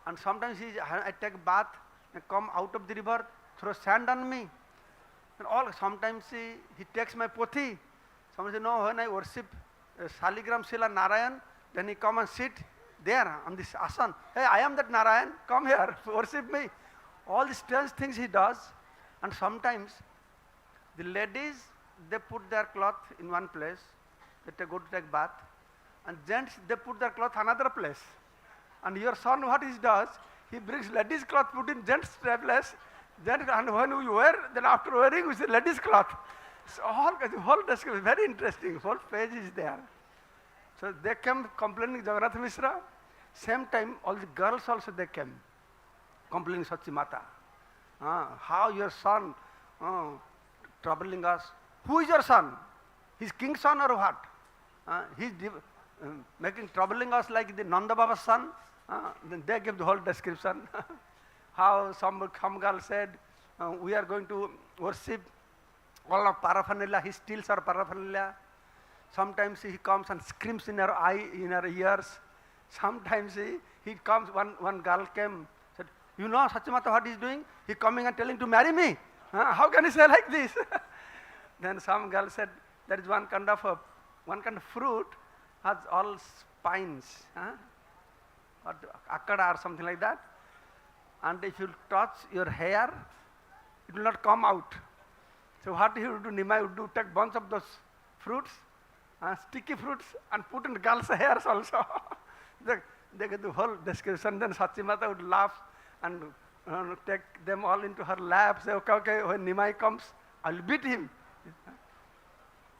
And sometimes I take bath and come out of the river, throw sand on me. And sometimes he takes my pothi. Somebody says, no, when I worship Saligram Sila Narayan, then he come and sit there on this asan. Hey, I am that Narayan, come here, worship me. All these strange things he does. And sometimes the ladies, they put their cloth in one place, they go to take bath. And gents, they put their cloth another place. And your son, what he does, he brings ladies' cloth, put in gents' place, and when we wear, then after wearing, we say ladies' cloth. So the whole description is very interesting, whole page is there. So they came complaining Jagannath Mishra. Same time, all the girls also they came, complaining Sachi Mata. How your son troubling us. Who is your son? He's king's son or what? He's making troubling us like the Nanda Baba's son. Then they give the whole description. How some girl said, we are going to worship all of paraphernalia. He steals our paraphernalia. Sometimes he comes and screams in her eye, in her ears. Sometimes he comes, one girl came, said, you know Sachimata what he's doing? He coming and telling to marry me. How can he say like this? Then some girl said, there is one kind of fruit has all spines, akada or something like that. And if you touch your hair, it will not come out. So what he would do, Nimai would do, take bunch of those fruits, sticky fruits, and put in girls' hairs also. They get the whole description. Then Sachimata would laugh and take them all into her lap. Say, okay, okay, when Nimai comes, I'll beat him.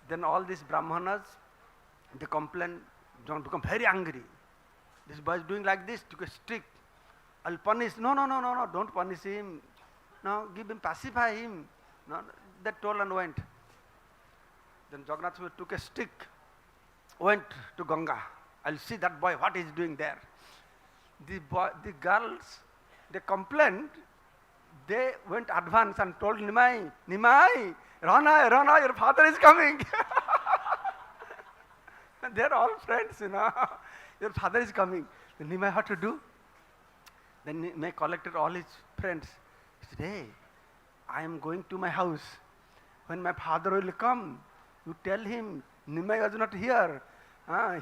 Then all these Brahmanas, they complain, don't become very angry. This boy is doing like this, took a stick. I'll punish. No, no, no, no, no, don't punish him. No, give him, pacify him. No, they told and went. Then Jagannath Swami took a stick, went to Ganga. I'll see that boy, what he's doing there. The girls, they complained. They went advance and told Nimai, Nimai, Rana, your father is coming. They're all friends, you know. Your father is coming. Then Nimai had to do. Then Nimai collected all his friends. He said, hey, I am going to my house. When my father will come, you tell him, Nimai was not here.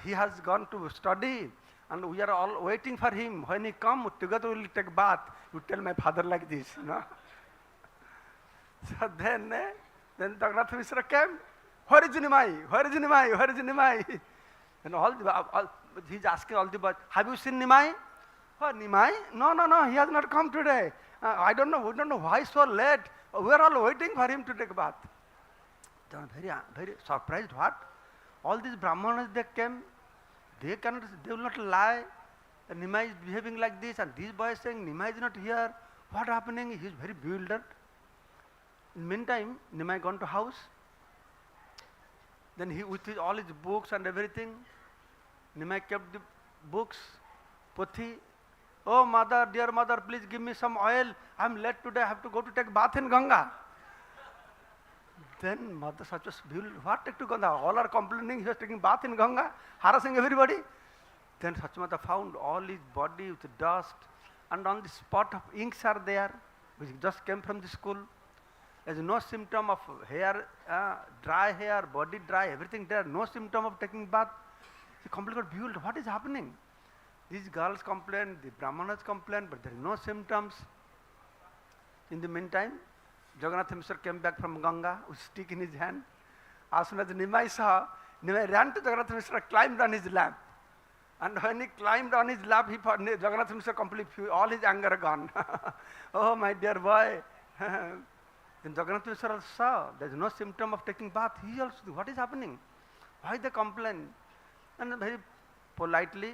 He has gone to study. And we are all waiting for him. When he comes, together we will take bath. You tell my father like this, you know. So then Jagannath Mishra came. Where is Nimai? Where is Nimai? Where is Nimai? And he's asking all the boys, have you seen Nimai? Oh, Nimai? No, he has not come today. We don't know why so late. We are all waiting for him to take bath. They are very, very surprised. What? All these Brahmanas, they came. They will not lie. And Nimai is behaving like this, and these boys saying, Nimai is not here. What happening? He is very bewildered. In the meantime, Nimai gone to house. Then he, with all his books and everything, Nimai kept the books, Pothi. Oh mother, dear mother, please give me some oil. I am late today, I have to go to take bath in Ganga. Then mother such was bewildered. What take to Ganga? All are complaining, he was taking bath in Ganga, harassing everybody. Then Sachimata found all his body with dust, and on the spot of inks are there, which just came from the school. There is no symptom of hair, dry hair, body dry, everything there, no symptom of taking bath. He completely got bewildered. What is happening? These girls complain, the Brahmanas complain, but there is no symptoms. In the meantime, Jagannath Mishra came back from Ganga with stick in his hand. As soon as Nimai saw, Nimai ran to Jagannath Mishra, climbed on his lap. And when he climbed on his lap, Jagannath Mishra completely, all his anger gone. Oh, my dear boy. Then Jagannath Mishra saw, there is no symptom of taking bath. He also, what is happening? Why they complain? And very politely,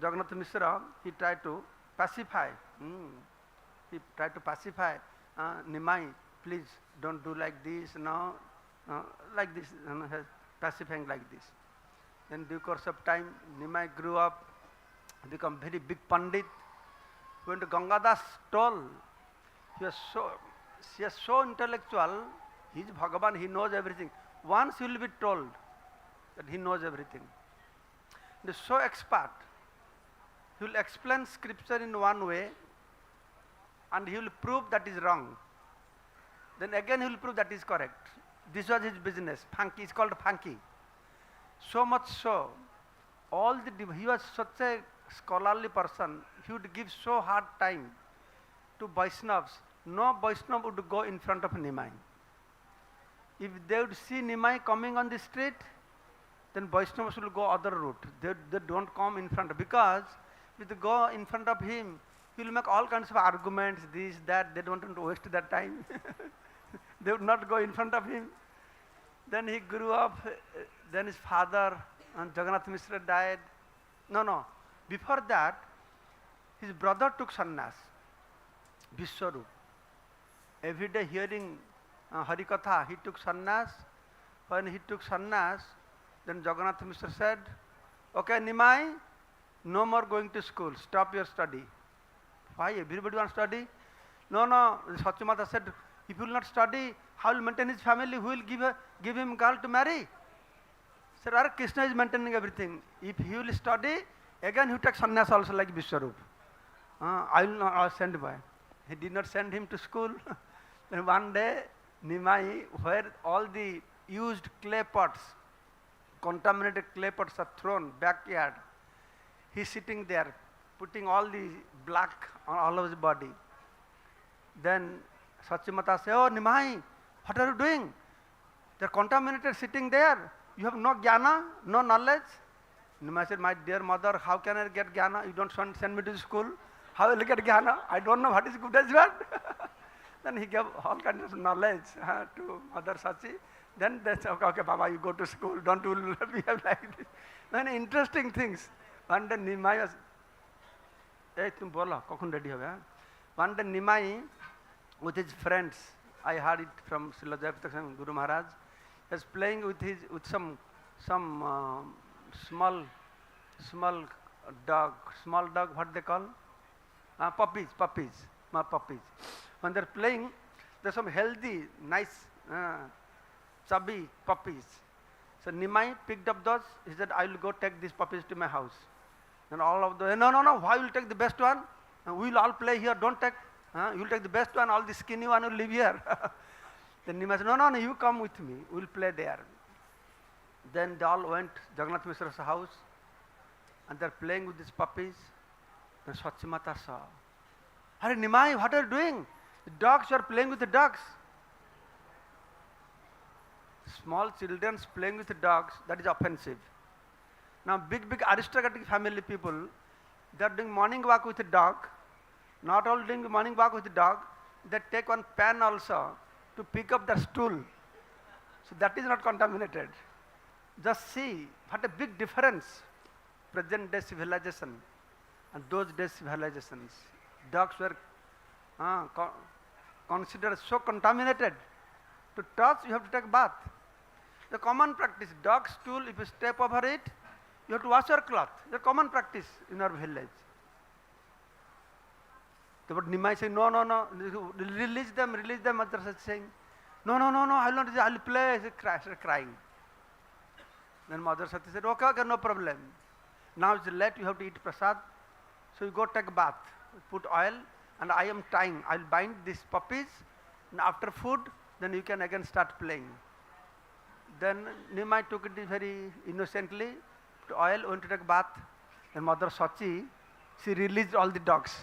Jagannath Mishra, he tried to pacify. He tried to pacify Nimai, please don't do like this, no, like this, pacifying like this. In due course of time, Nimai grew up, become very big Pandit. When Gangadas told, he is so intellectual, he is Bhagavan, he knows everything. Once he will be told that he knows everything. He is so expert. He will explain scripture in one way, and he will prove that is wrong. Then again he will prove that is correct. This was his business. Funky is called funky. So much so, he was such a scholarly person. He would give so hard time to Vaishnavas. No Vaishnava would go in front of Nimai. If they would see Nimai coming on the street, then Vaishnavas will go other route. They don't come in front, because if they go in front of him, he will make all kinds of arguments, this, that. They don't want to waste that time. They would not go in front of him. Then he grew up, then his father, and Jagannath Mishra died. No. Before that, his brother took sannyas, Vishwarup. Every day hearing Hari Katha, he took sannyas. When he took sannyas, then Jagannath Mishra said, okay, Nimai, no more going to school, stop your study. Why? Everybody wants to study? No. Sachimata said, if he will not study, how will maintain his family? Who will give him girl to marry? Said, Krishna is maintaining everything. If he will study, again he will take sannyas also like Vishwarup. I will not send by. He did not send him to school. Then one day, Nimai, where all the used clay pots, contaminated clay pots are thrown, backyard, he's sitting there, putting all the black on all of his body. Then Sachimata said, oh Nimai, what are you doing? They're contaminated sitting there. You have no jnana, no knowledge. Nimai said, my dear mother, how can I get jnana? You don't send me to school. How will I get jnana? I don't know what is good as bad. Then he gave all kinds of knowledge to Mother Sachi. Then they said, okay, Baba, you go to school. Don't behave like this. Many interesting things. One day Nimai was, hey, tum bola, kokun ready hoga. One day Nimai with his friends, I heard it from Srila Jayapataka Swami Guru Maharaj, he was playing with some small dog, what they call? Puppies. When they're playing, there's some healthy, nice, chubby puppies. So Nimai picked up those. He said, I will go take these puppies to my house. And all of them, no, why will you take the best one? We will all play here, don't take. You will take the best one, all the skinny one will live here. Then Nimai said, no, you come with me, we will play there. Then they all went to Jagannath Mishra's house and they're playing with these puppies. Then Sachi Mata saw, Hare Nimai, what are you doing? The dogs, you are playing with the dogs. Small children playing with the dogs, that is offensive. Now big aristocratic family people, they are doing morning walk with a dog. Not all doing morning walk with the dog, they take one pan also to pick up the stool. So that is not contaminated. Just see what a big difference present day civilization and those days civilizations. Dogs were considered so contaminated. To touch, you have to take bath. The common practice, dog stool, if you step over it, you have to wash your cloth. The common practice in our village. But Nimai saying, no, release them. Mother Sachi saying, no, I will not, I will play. He started crying. Then Mother Sachi said, okay, no problem. Now it's late, you have to eat prasad. So you go take a bath, put oil, and I am tying. I will bind these puppies, and after food, then you can again start playing. Then Nimai took it very innocently, put oil, went to take a bath. Then Mother Sachi, she released all the dogs.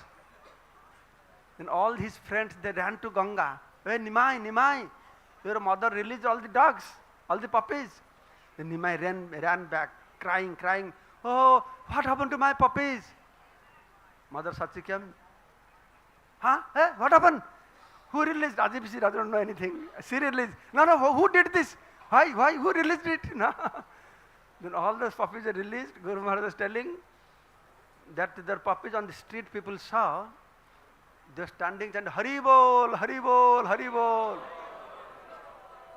Then all his friends, they ran to Ganga. Hey, Nimai, your mother released all the dogs, all the puppies. Then Nimai ran back, crying. Oh, what happened to my puppies? Mother Sachi came. Hey, what happened? Who released? Ajib, she doesn't know anything. She released. No, who did this? Why? Who released it? No. Then all those puppies are released. Guru Maharaj was telling that their puppies on the street people saw. They were standing and Hari Bol.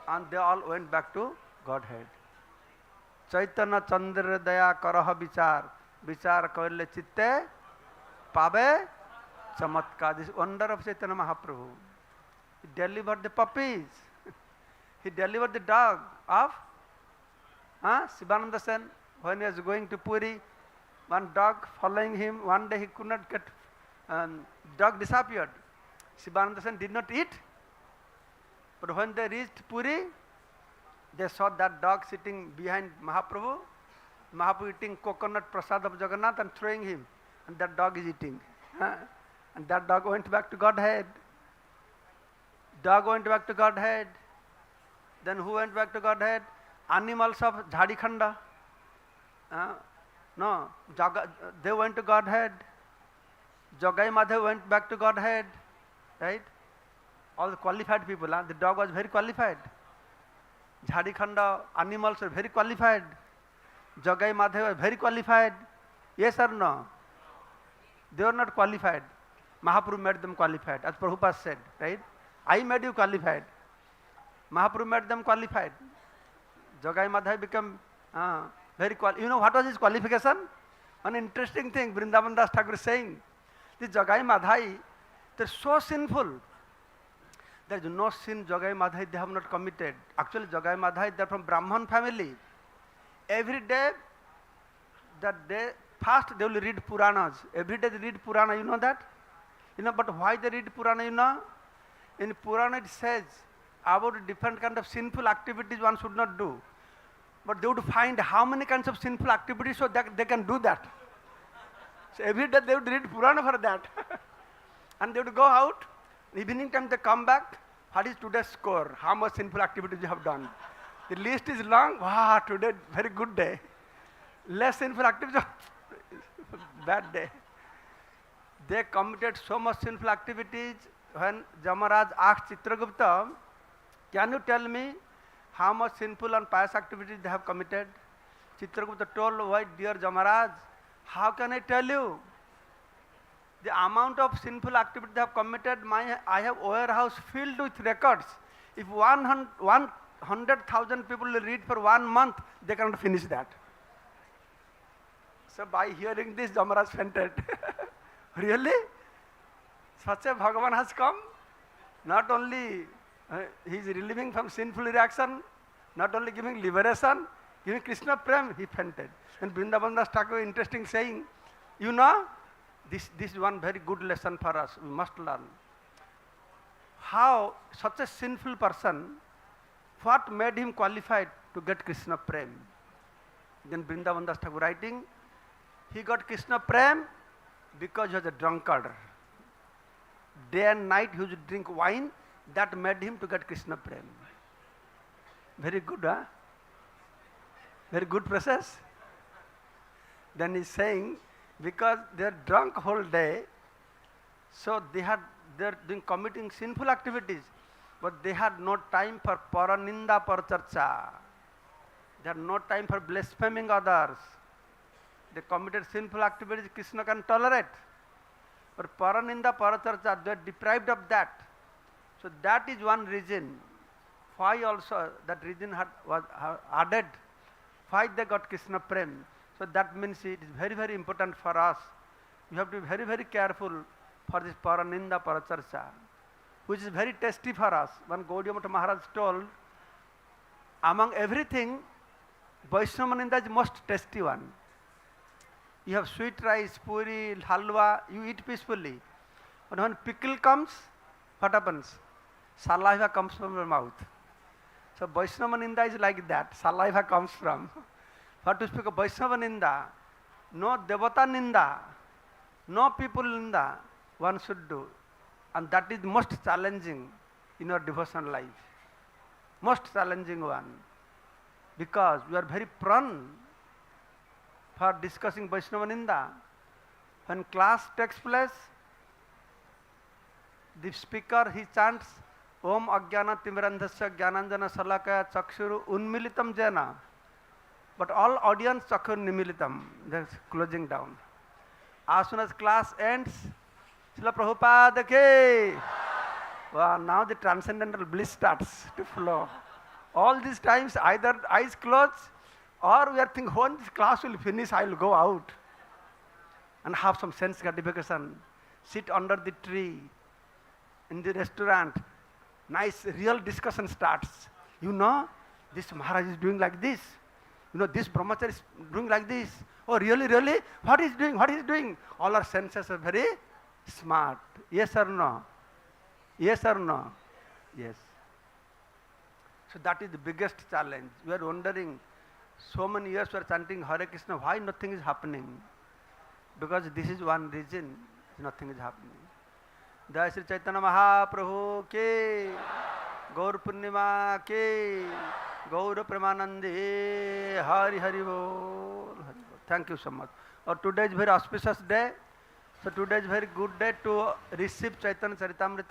And they all went back to Godhead. Chaitanya Chandra Daya Karaha Vichar Koile Chitte Pabe Chamatka. This wonder of Chaitanya Mahaprabhu. He delivered the puppies. He delivered the dog of Sivananda Sen. When he was going to Puri, one dog following him, one day he could not get, dog disappeared. Sivananda Sen did not eat. But when they reached Puri, they saw that dog sitting behind Mahaprabhu. Mahaprabhu eating coconut prasad of Jagannath and throwing him. And that dog is eating. And that dog went back to Godhead. Dog went back to Godhead. Then who went back to Godhead? Animals of Jharikhanda. They went to Godhead. Jogai Madhav went back to Godhead. Right? All the qualified people. The dog was very qualified. Jharikhanda animals were very qualified. Jogai Madhav was very qualified. Yes or no? They were not qualified. Mahaprabhu made them qualified, as Prabhupada said, right? I made you qualified. Mahaprabhu made them qualified. Jogai Madhai became very qualified. You know what was his qualification? One interesting thing, Vrindavan Das Thakur is saying, the Jogai Madhai, they're so sinful. There is no sin Jogai Madhai they have not committed. Actually, Jogai Madhai, they're from Brahman family. Every day, first they will read Puranas. Every day they read Purana, you know that? But why they read Purana, you know? In Purana it says about different kind of sinful activities one should not do. But they would find how many kinds of sinful activities so that they can do that. So every day they would read Purana for that. And they would go out, evening time they come back, what is today's score? How much sinful activities you have done? The list is long, wow, today very good day. less sinful activities. Bad day. They committed so much sinful activities. When Jamaraj asked Chitragupta, can you tell me how much sinful and pious activities they have committed? Chitragupta told, why, dear Jamaraj, how can I tell you? The amount of sinful activity they have committed, I have warehouse filled with records. If 100,000 people will read for 1 month, they cannot finish that. So by hearing this, Jamaraj fainted. Really? Such a Bhagavan has come? Not only he is relieving from sinful reaction, not only giving liberation, giving Krishna Prem, he fainted. And Vrindavan Das Thakur, interesting saying, you know, this is one very good lesson for us, we must learn. How such a sinful person, what made him qualified to get Krishna Prem? Then Vrindavan Das Thakur writing, he got Krishna Prem because he was a drunkard. Day and night he would drink wine, that made him to get Krishna Prem. Very good, huh? Very good process. Then he's saying, because they are drunk whole day, so they are committing sinful activities, but they had no time for paraninda paracharcha. They had no time for blaspheming others. They committed sinful activities Krishna can tolerate. But paraninda paracharcha, they are deprived of that. So that is one reason why also that reason was added, why they got Krishna Prem. So that means it is very, very important for us. We have to be very, very careful for this paraninda paracharcha, which is very tasty for us. When Gaudiya Matha Maharaj told, among everything, Vaishnava Ninda is the most tasty one. You have sweet rice, puri, halwa, you eat peacefully. But when pickle comes, what happens? Saliva comes from your mouth. So Vaishnava Ninda is like that, saliva comes from. What to speak of Vaishnava Ninda? No Devata Ninda, no people Ninda, one should do. And that is most challenging in your devotional life. Most challenging one. Because we are very prone for discussing Vaishnava Ninda. When class takes place, the speaker, he chants, Om Ajnana Timirandhasya Jnananjana Salakaya Chakshuru Unmilitam Jena. But all audience Chakshu Nimilitam, they're closing down. As soon as class ends, Srila Prabhupada Ki. Wow, now the transcendental bliss starts to flow. All these times, either eyes closed, or we are thinking, when this class will finish, I will go out and have some sense gratification. Sit under the tree, in the restaurant, nice real discussion starts. You know, this Maharaj is doing like this. You know, this brahmachari is doing like this. Oh, really, really? What is doing? What is doing? All our senses are very smart. Yes or no? Yes or no? Yes. So that is the biggest challenge. We are wondering, so many years we are chanting Hare Krishna, why nothing is happening? Because this is one reason, nothing is happening. Jai Sri Chaitanya Mahaprabhu ke, Gaur Purnima ke, Gaura Premanande, Hari Hari Bol. Thank you so much. Today is very auspicious day. So today is very good day to receive Chaitanya Charitamrita.